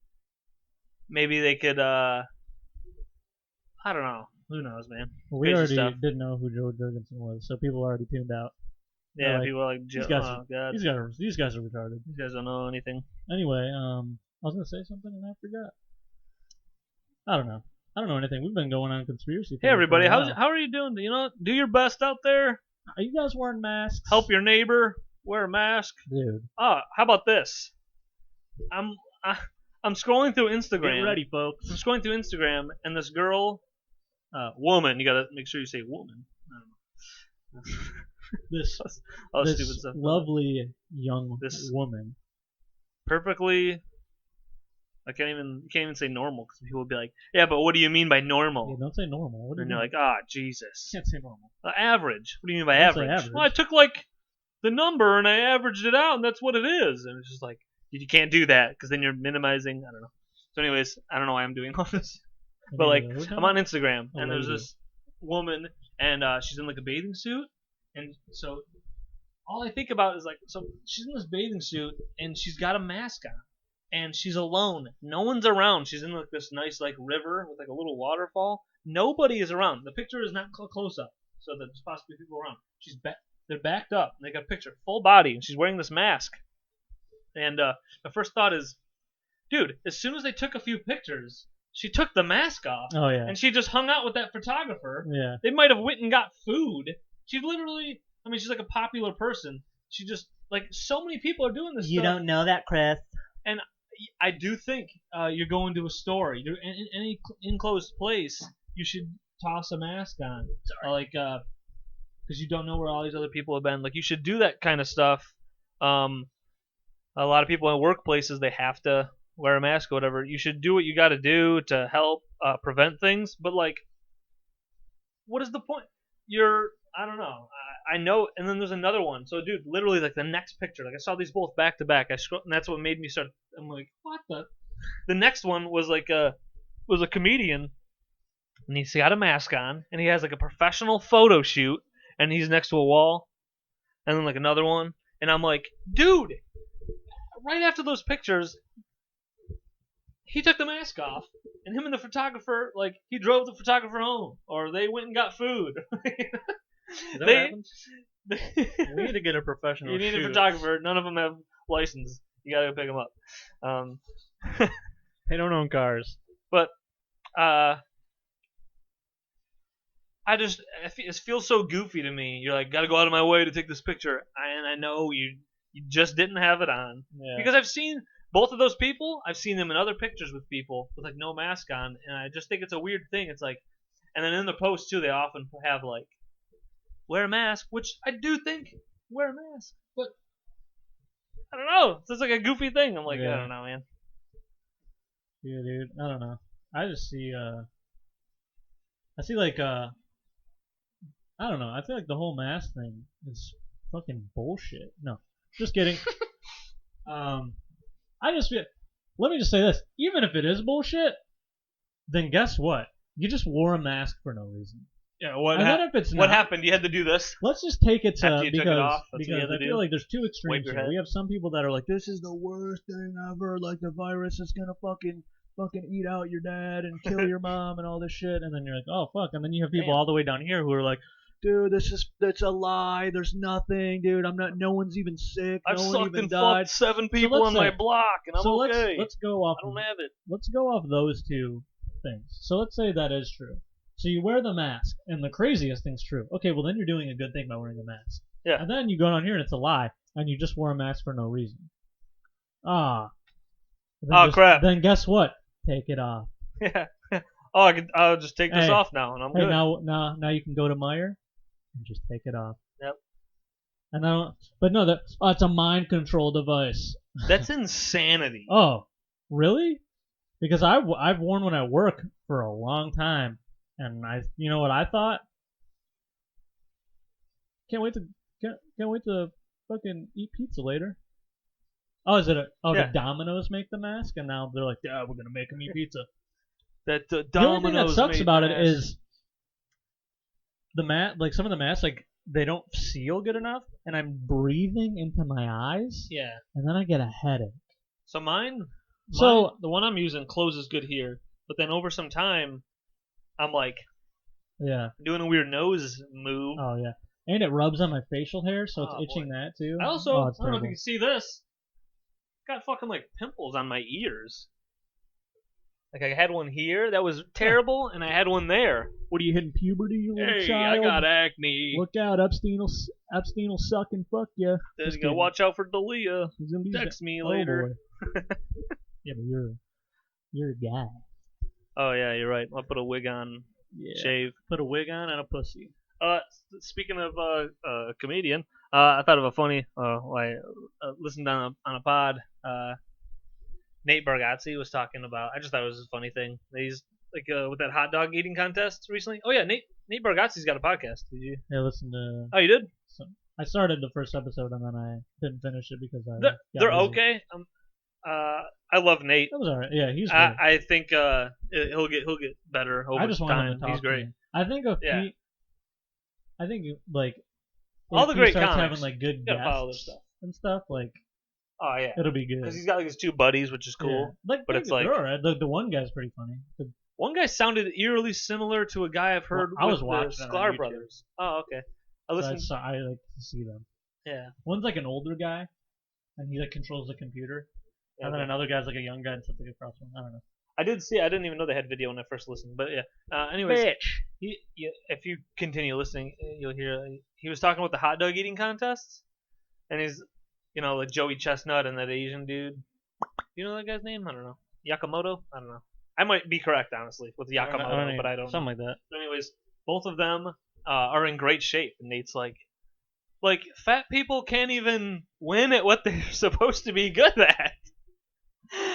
maybe they could. I don't know. Who knows, man? Well, we Crazy already stuff. didn't know who Joe Jorgensen was, so people already tuned out. Yeah, like, people are like, these guys oh god, These guys are retarded. these guys don't know anything. Anyway, I was gonna say something and I forgot. I don't know. I don't know anything. We've been going on conspiracy Hey theories everybody, for a while. how are you doing? Do your best out there. Are you guys wearing masks? Help your neighbor. Wear a mask. Dude. How about this? I'm scrolling through Instagram. Get ready, folks. I'm scrolling through Instagram, and this girl, woman. You gotta make sure you say woman. I don't know. This all this stupid stuff. lovely young This- woman. Perfectly. You can't even say normal, because people would be like, yeah, but what do you mean by Yeah, normal? don't say normal. What do you And you're mean? like, Jesus. You can't say normal. Average. What do you mean by Don't say average? average. Well, I took like the number and I averaged it out, and that's what it is. And it's just like, you can't do that, because then you're minimizing. I don't know. So, anyways, I don't know why I'm doing all this. But like, I'm on Instagram, and there's this woman, and she's in like a bathing suit, and so all I think about is like, so she's in this bathing suit, and she's got a mask on, and she's alone. No one's around. She's in like this nice like river with like a little waterfall. Nobody is around. The picture is not close up, so there's possibly people around. They're backed up. And they got a picture, full body, and she's wearing this mask. And the first thought is, dude, as soon as they took a few pictures, she took the mask off, Oh yeah. and she just hung out with that photographer. Yeah. They might have went and got food. She literally, I mean, she's like a popular person. She just, like, so many people are doing this stuff. know that, Chris. And I do think you're going to a store, you're in any enclosed place, you should toss a mask on. Like, because you don't know where all these other people have been. Like, you should do that kind of stuff. A lot of people in workplaces, they have to wear a mask or whatever. You should do what you got to do to help prevent things. But, like, what is the point? I don't know. I know. And then there's another one. So, dude, literally, like, the next picture, like, I saw these both back to back. I scrolled, and that's what made me start. I'm like, what the? The next one was like a comedian, and he's got a mask on, and he has like a professional photo shoot, and he's next to a wall, and then like another one, and I'm like, dude, right after those pictures, he took the mask off, and him and the photographer, like, he drove the photographer home, or they went and got food. Is that what happens? We need to get a professional. You need a shoot. photographer. None of them have license. You gotta go pick them up. They don't own cars. But it feels so goofy to me. You're like, gotta go out of my way to take this picture, and I know you just didn't have it on. Yeah. Because I've seen both of those people. I've seen them in other pictures with people with like no mask on, and I just think it's a weird thing. It's like, and then in the post too, they often have like, wear a mask, which I do think wear a mask, but I don't know. It's just like a goofy thing. I'm like, Yeah. I don't know, man. Yeah, dude. I don't know. I just see. I see like I don't know. I feel like the whole mask thing is fucking bullshit. No, just kidding. I just feel. Let me just say this. Even if it is bullshit, then guess what? You just wore a mask for no reason. Yeah, what, And then if it's what not, happened? You had to do this? let's just take it to After you took it off, that's what you because had I to feel do? like there's two Wipe extremes your here. head? We have some people that are like, this is the worst thing ever, like the virus is gonna fucking eat out your dad and kill your mom and all this shit, and then you're like, oh fuck, and then you have people Damn. all the way down here who are like, dude, that's a lie. There's nothing, dude. No one's even sick. I've No one sucked even and died. fucked 7 people let's on my say- block, and I'm So okay. let's go off. I don't have it. Let's go off those two things. So let's say that is true. So you wear the mask, and the craziest thing's true. Okay, well then you're doing a good thing by wearing a mask. Yeah. And then you go down here and it's a lie, and you just wore a mask for no reason. Crap. Then guess what? Take it off. Yeah. I'll just take this Hey. off now, and I'm Hey, good. now you can go to Meyer and just take it off. Yep. And now, but no, it's a mind control device. That's insanity. Oh, really? Because I've worn one at work for a long time, and you know what I thought? Can't wait to fucking eat pizza later. Oh, is it Yeah. the Domino's make the mask, and now they're like, yeah, we're gonna make them eat pizza. That The only Domino's thing that sucks made about it mask. is like some of the masks, like they don't seal good enough, and I'm breathing into my eyes, Yeah. and then I get a headache. So mine, So- the one I'm using closes good here, but then over some time, I'm like Yeah. doing a weird nose move. Oh yeah. And it rubs on my facial hair, so it's Oh, itching boy. that too. I also, Oh, I it's don't know if terrible. you can see this, got fucking like pimples on my ears. Like I had one here that was terrible, and I had one there. What are you hitting puberty, you little Hey, child? I got acne. Look out, Epstein will suck and fuck you. There you go. Watch out for Dalia. He's gonna be Text me oh, later. boy. Yeah, but you're a guy. Oh yeah, you're right. I'll put a wig on, Yeah. shave. Put a wig on and a pussy. Speaking of a comedian, I thought of a funny. I listened on a pod. Nate Bargatze was talking about. I just thought it was a funny thing. He's like with that hot dog eating contest recently. Oh yeah, Nate Bargatze's got a podcast. Did you? Yeah, listen to. Oh, you did? I started the first episode and then I didn't finish it because I. They're busy. okay. I love Nate. That was alright. Yeah, he's good. I think he'll get better over I just want him time. to talk He's to great. me. I think if Yeah. I think like All if the he great starts comics, having like good you gotta follow this guests stuff. and stuff, like Oh yeah, it'll be good. because he's got like his two buddies, which is cool. Yeah. Like, but it's like- they're alright. The one guy's pretty funny. One guy sounded eerily similar to a guy I've heard Well, I with was watching the it on Sklar YouTube. brothers. Oh, okay. I listened. I like to see them. Yeah. One's like an older guy, and he like controls the computer, and then Okay. another guy's like a young guy and sits like across from him. I don't know. I did see. I didn't even know they had video when I first listened. But yeah. Anyways, if you continue listening, you'll hear he was talking about the hot dog eating contests, and he's, like Joey Chestnut and that Asian dude. You know that guy's name? I don't know. Yakamoto? I don't know. I might be correct, honestly, with Yakamoto, but I don't know. Something like that. But anyways, both of them are in great shape, and Nate's like fat people can't even win at what they're supposed to be good at.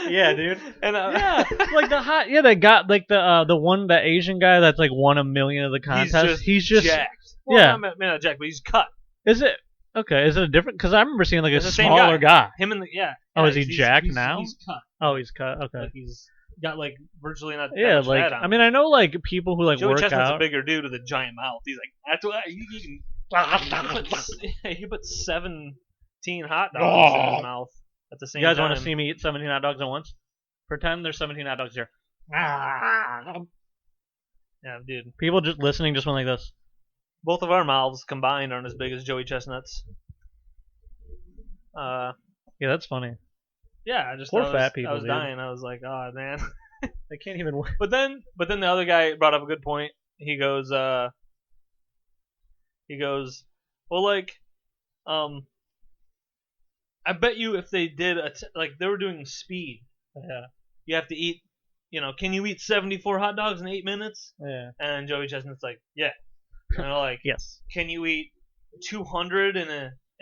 Yeah, dude. And Yeah, like they got like the Asian guy that's like won $1 million of the contest. he's just jacked. Well, yeah. not jacked, but he's cut. Is it okay? Is it a different? Because I remember seeing like a It's the same smaller guy. Him and Oh, is he he's- jacked he's- now? He's cut. Oh, he's cut. Okay. Like he's got like virtually not. That Yeah, much like fat on I mean, I know like people who like Joey work Chestnut's out. a bigger dude with a giant mouth. He's like, that's what you can. He put 17 hot dogs in his mouth at the same You time. guys want to see me eat 17 hot dogs at once? Pretend there's 17 hot dogs here. Yeah, dude. People just listening just went like this. Both of our mouths combined aren't as big as Joey Chestnut's. Yeah, that's funny. Yeah, I just Poor I was, fat people, I was dude. dying. I was like, oh man. They can't even win. But then the other guy brought up a good point. He goes, well, like, I bet you if they did like they were doing speed, Yeah. you have to eat. Can you eat 74 hot dogs in 8 minutes? Yeah. And Joey Chestnut's like, yeah. And they're like, Yes. can you eat 200 in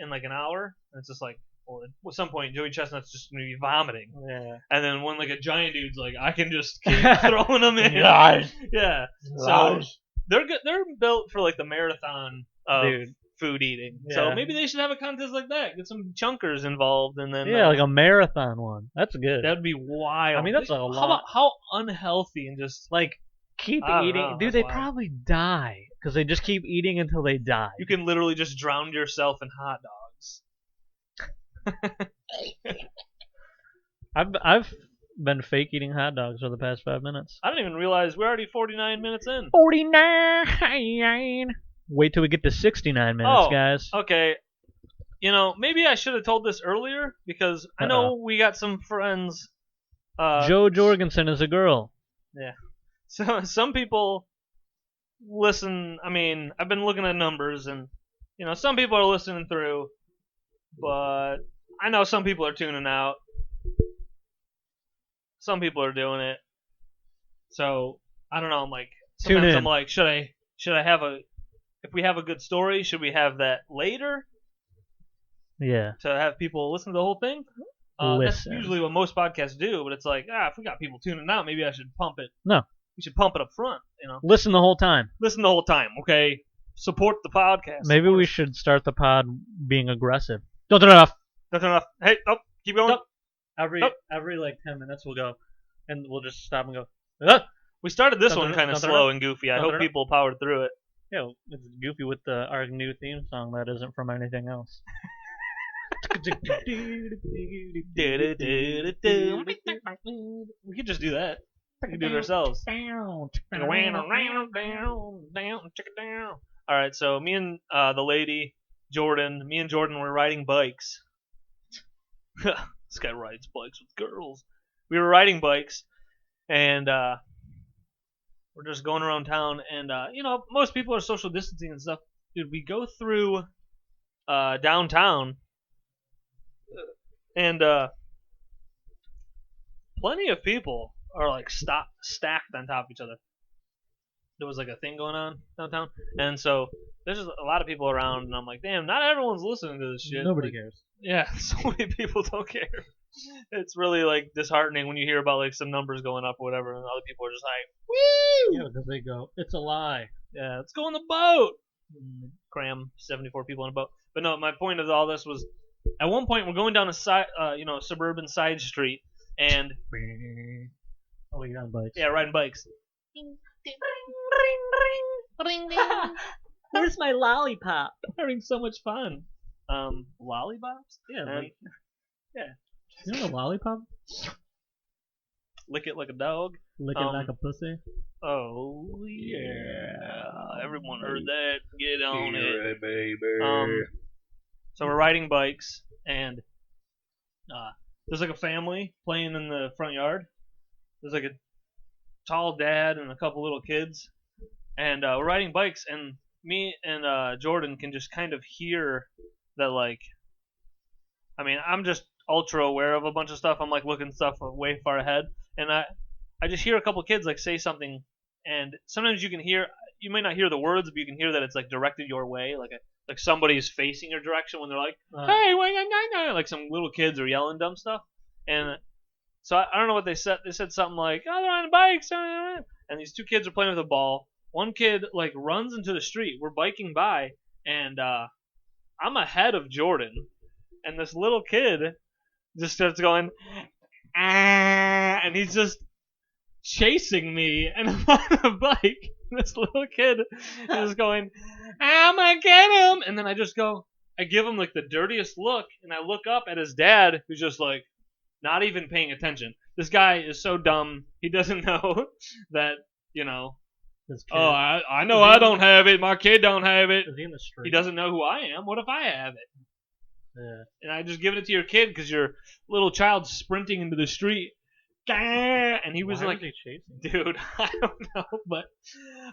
like an hour? And it's just like, well, at some point Joey Chestnut's just gonna be vomiting. Yeah. And then when like a giant dude's like, I can just keep throwing them in. Gosh. Yeah. So they're good. They're built for like the marathon of Dude. food eating. Yeah. So maybe they should have a contest like that. Get some chunkers involved, and then Yeah, like a marathon one. That's good. that'd be wild. I mean, that's a How lot. about how unhealthy and just Like, keep I don't eating. know, Dude, that's they why. probably die because they just keep eating until they die. You can literally just drown yourself in hot dogs. I've been fake eating hot dogs for the past 5 minutes. I didn't even realize we're already 49 minutes in. 49. Wait till we get to 69 minutes, Oh, guys. okay. You know, maybe I should have told this earlier because I know we got some friends. Joe Jorgensen is a girl. So some people listen. I mean, I've been looking at numbers, and you know, some people are listening through, but I know some people are tuning out. Some people are doing it. So I don't know. I'm like, sometimes I'm in. like, should I have a? If we have a good story, should we have that later Yeah. to have people listen to the whole thing? That's Listen. usually what most podcasts do, but it's like, if we got people tuning out, maybe I should pump it. No. We should pump it up front, you know. Listen the whole time. Listen the whole time, okay? Support the podcast. Maybe Support we us. should start the pod being aggressive. Don't turn it off. That's enough. Hey, keep going. Nope. Every Nope. like 10 minutes we'll go, and we'll just stop and go. We started this Don't one turn it- kind of don't turn it slow up. and goofy. I Don't hope turn it up. people powered through it. Yeah, it's goofy with our new theme song that isn't from anything else. We could just do that. We could do it ourselves. All right, so me and the lady Jordan, were riding bikes. This guy rides bikes with girls. We were riding bikes, and we're just going around town. And you know, most people are social distancing and stuff. Dude, we go through downtown, and plenty of people are like stacked on top of each other. There was like a thing going on downtown, and so there's just a lot of people around, and I'm like, damn, not everyone's listening to this shit. Nobody Like, cares. yeah, so many people don't care. It's really like disheartening when you hear about like some numbers going up or whatever, and other people are just like, woo! Yeah, because they go, it's a lie. Yeah, let's go on the boat. And cram 74 people on a boat. But no, my point of all this was, at one point we're going down a suburban side street, and Oh, you're on bikes. yeah, riding bikes. Where's my lollipop? Having so much fun. Lollipops? Yeah, And like, you know the lollipop? lick it like a dog. Licking like a pussy? Oh yeah, everyone heard that. Get on it, baby. So we're riding bikes, and there's like a family playing in the front yard. There's like a tall dad and a couple little kids, and we're riding bikes, and me and Jordan can just kind of hear that, like, I mean, I'm just ultra aware of a bunch of stuff. I'm like looking stuff way far ahead, and I just hear a couple kids like say something, and sometimes you might not hear the words, but you can hear that it's like directed your way, like somebody's facing your direction when they're like, hey, like some little kids are yelling dumb stuff, and so I don't know what they said. They said something like, oh, they're on bikes, and these two kids are playing with a ball. One kid like runs into the street. We're biking by, and I'm ahead of Jordan, and this little kid just starts going, and he's just chasing me, and I'm on a bike. This little kid is going, I'm gonna get him, and then I give him like the dirtiest look, and I look up at his dad, who's just like not even paying attention. This guy is so dumb, he doesn't know that, you know, This kid. oh, I know I don't have it, my kid don't have it. Is he in the street? He doesn't know who I am. What if I have it? Yeah. And I just give it to your kid because your little child's sprinting into the street. And he was Why like, was he chasing? dude, I don't know, but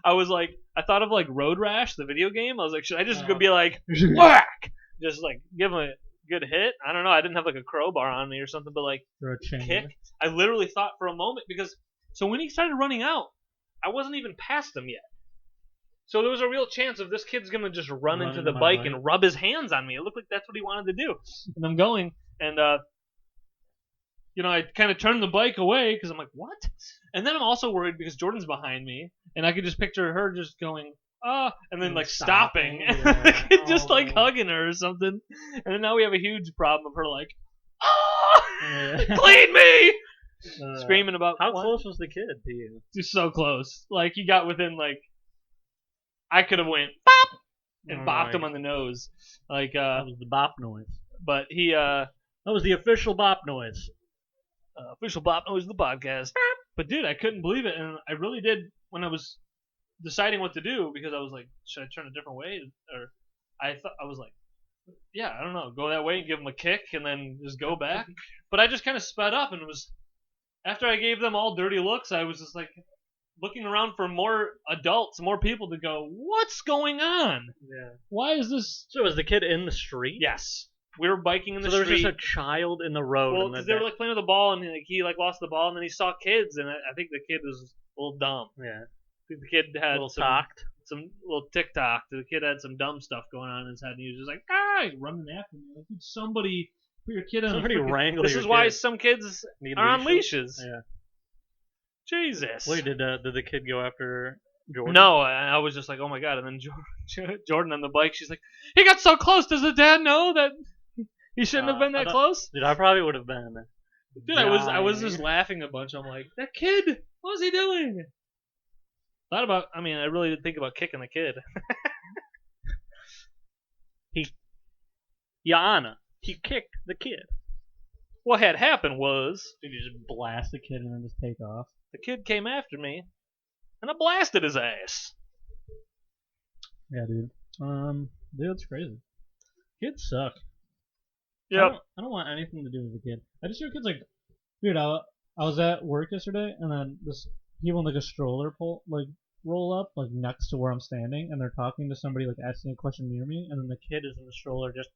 I was like, I thought of like Road Rash, the video game. I was like, should I just go be like, whack? Just like give him a good hit? I don't know. I didn't have like a crowbar on me or something, but like Throw a chain. kick. I literally thought for a moment because, so when he started running out, I wasn't even past him yet. So there was a real chance of this kid's gonna just run into the my bike and rub his hands on me. It looked like that's what he wanted to do. And I'm going, and you know, I kind of turned the bike away because I'm like, what? And then I'm also worried because Jordan's behind me, and I could just picture her just going, and then like stopping, and Yeah. the kid just like Oh. hugging her or something. And then now we have a huge problem of her like, Yeah. clean me! screaming about How close was the kid to you? Just so close. Like he got within like I could have went bop and bopped him on the nose. Like that was the bop noise. but he That was the official bop noise. official bop noise of the podcast. But dude, I couldn't believe it, and I really did when I was deciding what to do because I was like, should I turn a different way, or I was like, yeah, I don't know, go that way and give him a kick and then just go back. But I just kind of sped up and was after I gave them all dirty looks, I was just like looking around for more adults, more people to go, what's going on? Yeah. Why is this? So was the kid in the street? Yes, we were biking in the So there was street. just a child in the road. Well, and because they were like playing with the ball, and like, he like lost the ball, and then he saw kids, and I think the kid was a little dumb. yeah, I think the kid had a little some talked. little TikTok. The kid had some dumb stuff going on in his head, and he was just like, ah, he's running after me. Like, dude, somebody put your kid on. Somebody a freaking- wrangle This your is why kid. some kids Need are on leashes. Yeah. Jesus. Wait, did the kid go after Jordan? No, I was just like, oh my god. And then Jordan on the bike, she's like, he got so close. Does the dad know that he shouldn't have been I that thought- close? Dude, I probably would have been. Dude, I was just dying. laughing a bunch. I'm like, that kid, what was he doing? Thought about. I mean, I really did think about kicking the kid. Your Honor, he kicked the kid. What had happened was Did you just blast the kid and then just take off? the kid came after me, and I blasted his ass. Yeah, dude. Dude, it's crazy. Kids suck. Yep. I don't want anything to do with the kid. I just hear kids like, dude. I was at work yesterday, and then this people in like a stroller roll up like next to where I'm standing, and they're talking to somebody like asking a question near me, and then the kid is in the stroller just,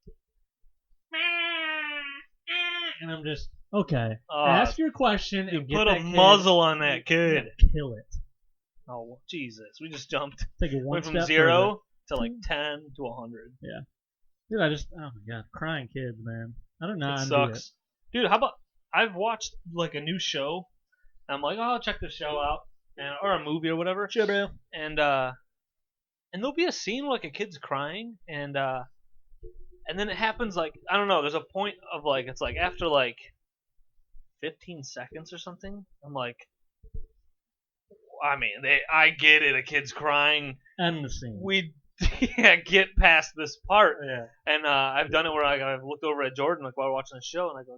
and I'm just okay. Ask your question and get Put that a kid, muzzle on that kid. Kill it. Oh Jesus! We just jumped. Take it one Went from step 0 to like 10 to 100. Dude, I just, oh my god, crying kids, man. I don't know. It sucks. Dude, how about I've watched like a new show. And I'm like, oh, I'll check this show out, or a movie or whatever. Sure, bro. And there'll be a scene where like a kid's crying, and then it happens like I don't know. There's a point of like it's like after like 15 seconds or something. I'm like, I mean, I get it. A kid's crying. End the scene. We get past this part. Yeah. And I've done it where I've looked over at Jordan like while we're watching the show, and I go,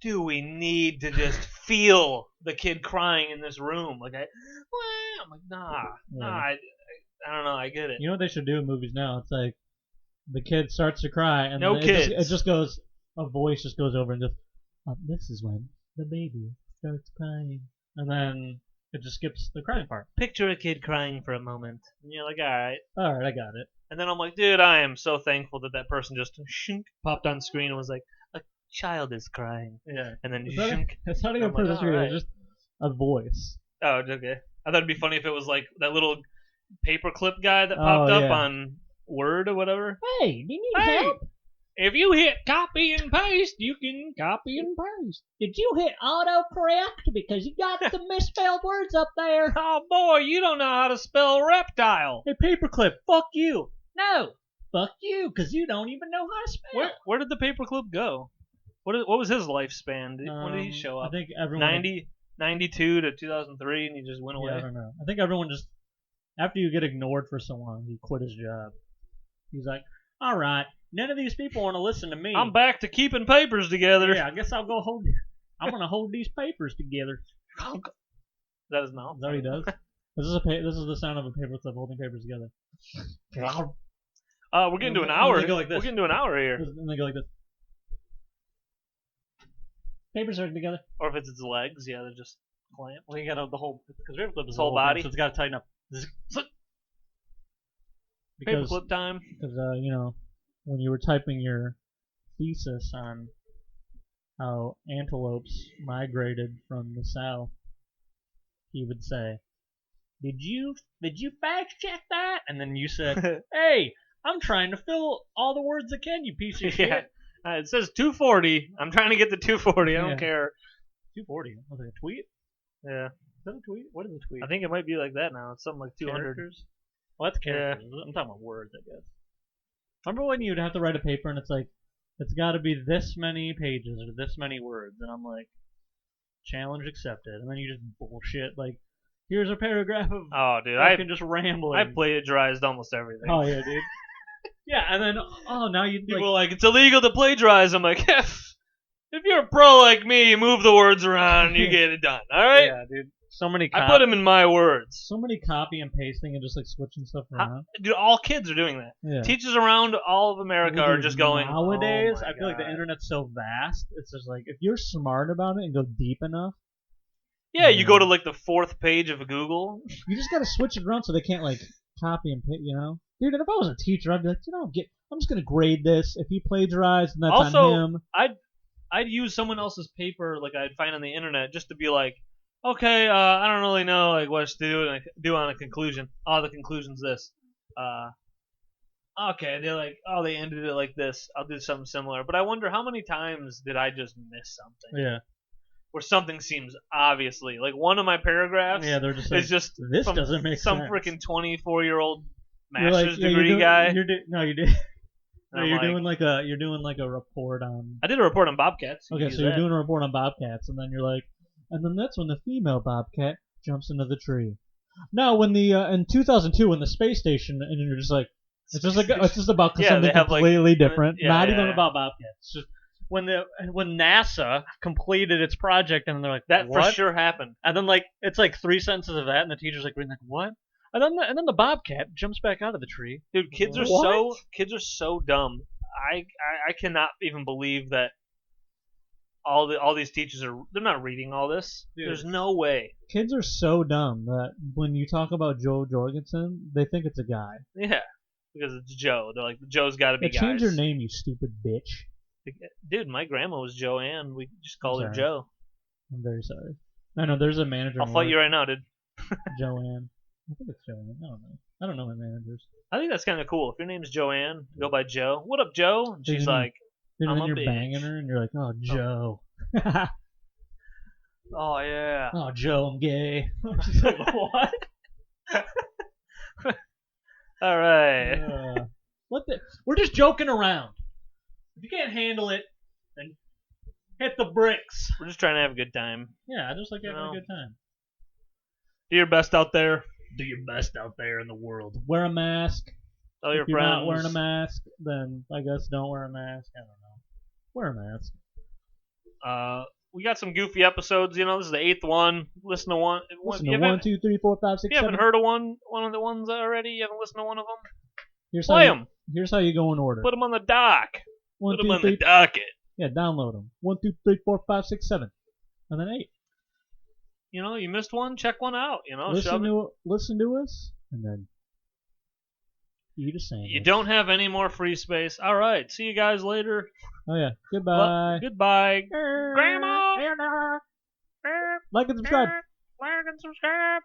do we need to just feel the kid crying in this room? Like I'm like, nah, I don't know, I get it. You know what they should do in movies now? It's like the kid starts to cry, and No it kids. just goes, a voice just goes over and just, this is when the baby starts crying, and then it just skips the crying part. Picture a kid crying for a moment, and you're like, all right. All right, I got it. And then I'm like, dude, I am so thankful that person just shink, popped on screen and was like, a child is crying. Yeah. And then It's shink. not even I'm for like, the screen. alright. It's just a voice. Oh, okay. I thought it'd be funny if it was like that little paperclip guy that Oh, popped up yeah. on Word or whatever. Hey, do you need Hey! help? If you hit copy and paste, you can copy and paste. Did you hit autocorrect because you got some misspelled words up there? Oh boy, you don't know how to spell reptile. Hey, paperclip, fuck you. No, fuck you, because you don't even know how to spell. Where did the paperclip go? What was his lifespan? When did he show I up? think everyone 92 to 2003, and he just went away. Yeah, I don't know. I think everyone just after you get ignored for so long, he quit his job. He's like, all right, none of these people want to listen to me. I'm back to keeping papers together. Yeah, I guess I'll go hold. I'm gonna hold these papers together. Is that his mouth? Is that what he does? This is the sound of a paperclip holding papers together. We're getting to an And hour. they go like this. We're getting to an hour here. And they go like this. Papers are together. Or if it's its legs, yeah, they're just clamped. Well, you got the whole because paperclip is His the whole whole thing, body? so it's got to tighten up. Because Paperclip time. you know, when you were typing your thesis on how antelopes migrated from the south, he would say, "Did you fact check that?" And then you said, "Hey, I'm trying to fill all the words I can, you piece of Yeah. shit." It says 240. I'm trying to get to 240. I don't Yeah. care. 240. Was it a tweet? Yeah. Is that a tweet? What is a tweet? I think it might be like that now. It's something like 200. Characters? Well, that's characters. I'm talking about words, I guess. Remember when you'd have to write a paper and it's like, it's got to be this many pages or this many words, and I'm like, challenge accepted, and then you just bullshit like, here's a paragraph of Oh, dude, I fucking just rambling. plagiarized almost everything. Oh yeah, dude. Yeah, and then now you People like, are like, it's illegal to plagiarize. I'm like, if you're a pro like me, you move the words around and you get it done. All right. yeah, dude. So many. I put them in my words. So many copy and pasting and just like switching stuff around. Dude, all kids are doing that. Yeah. Teachers around all of America Well, are dude, just going. Nowadays, "Oh my I feel like the God." internet's so vast. It's just like if you're smart about it and go deep enough. Yeah, you go to like the 4th page of Google. You just gotta switch it around so they can't like copy and paste. You know, dude. And if I was a teacher, I'd be like, I'm just gonna grade this. If he plagiarized, then that's Also, on him. I'd use someone else's paper, like I'd find on the internet, just to be like, okay, I don't really know like what to do on a conclusion. Oh, the conclusion's this. Okay, they're like, oh, they ended it like this. I'll do something similar. But I wonder how many times did I just miss something? Yeah. Where something seems obviously like one of my paragraphs. Yeah, they're just like, is just this from doesn't make some sense. freaking 24-year-old You're like, master's yeah, degree guy. You did. And I'm You're like, doing like a report on. I did a report on bobcats. You Okay, can so use you're that. doing a report on bobcats, and then you're like, and then that's when the female bobcat jumps into the tree. Now, when the in 2002, when the space station, and you're just like, it's just about Yeah, something they have, like, completely different, yeah, not yeah, even yeah. about bobcats. It's just when NASA completed its project, and they're like, That what? for sure happened. And then like it's like 3 sentences of that, and the teacher's like reading like, what? And then the bobcat jumps back out of the tree. Dude, kids are so dumb. I cannot even believe that all these teachers they're not reading all this. Dude. There's no way. Kids are so dumb that when you talk about Joe Jorgensen, they think it's a guy. Yeah, because it's Joe. They're like, Joe's got to be Yeah, guys. change your name, you stupid bitch. Dude, my grandma was Joanne. We just called her Sorry. Joe. I'm very sorry. I know there's a manager. I'll fight you right now, dude. Joanne. I think it's Joanne. I don't know. I don't know my managers. I think that's kind of cool. If your name's Joanne, go by Joe. What up, Joe? And she's like, Dude, I'm and then a you're bitch. banging her, and you're like, oh, Joe. oh yeah. Oh, Joe, I'm gay. She's like, what? All right. We're just joking around. If you can't handle it, then hit the bricks. We're just trying to have a good time. Yeah, I just like having a good time. Do your best out there. Do your best out there in the world. Wear a mask. Tell your If you're friends. not wearing a mask, then I guess don't wear a mask. I don't know. Wear a mask. We got some goofy episodes. You know, this is the 8th one. Listen to one. Listen to 1, 2, 3, 4, 5, 6, If you 7. haven't heard of one of the ones already, you haven't listened to one of them, Play them. Here's how you go in order. Put them on the dock. 1, Put 2, them on 3. the docket. Yeah, download them. 1, 2, 3, 4, 5, 6, 7, and then 8. You know, you missed one, check one out. You know, listen to us, and then eat a sandwich. You don't have any more free space. All right, see you guys later. Oh yeah, goodbye. Goodbye, Grandma. Like and subscribe. Like and subscribe.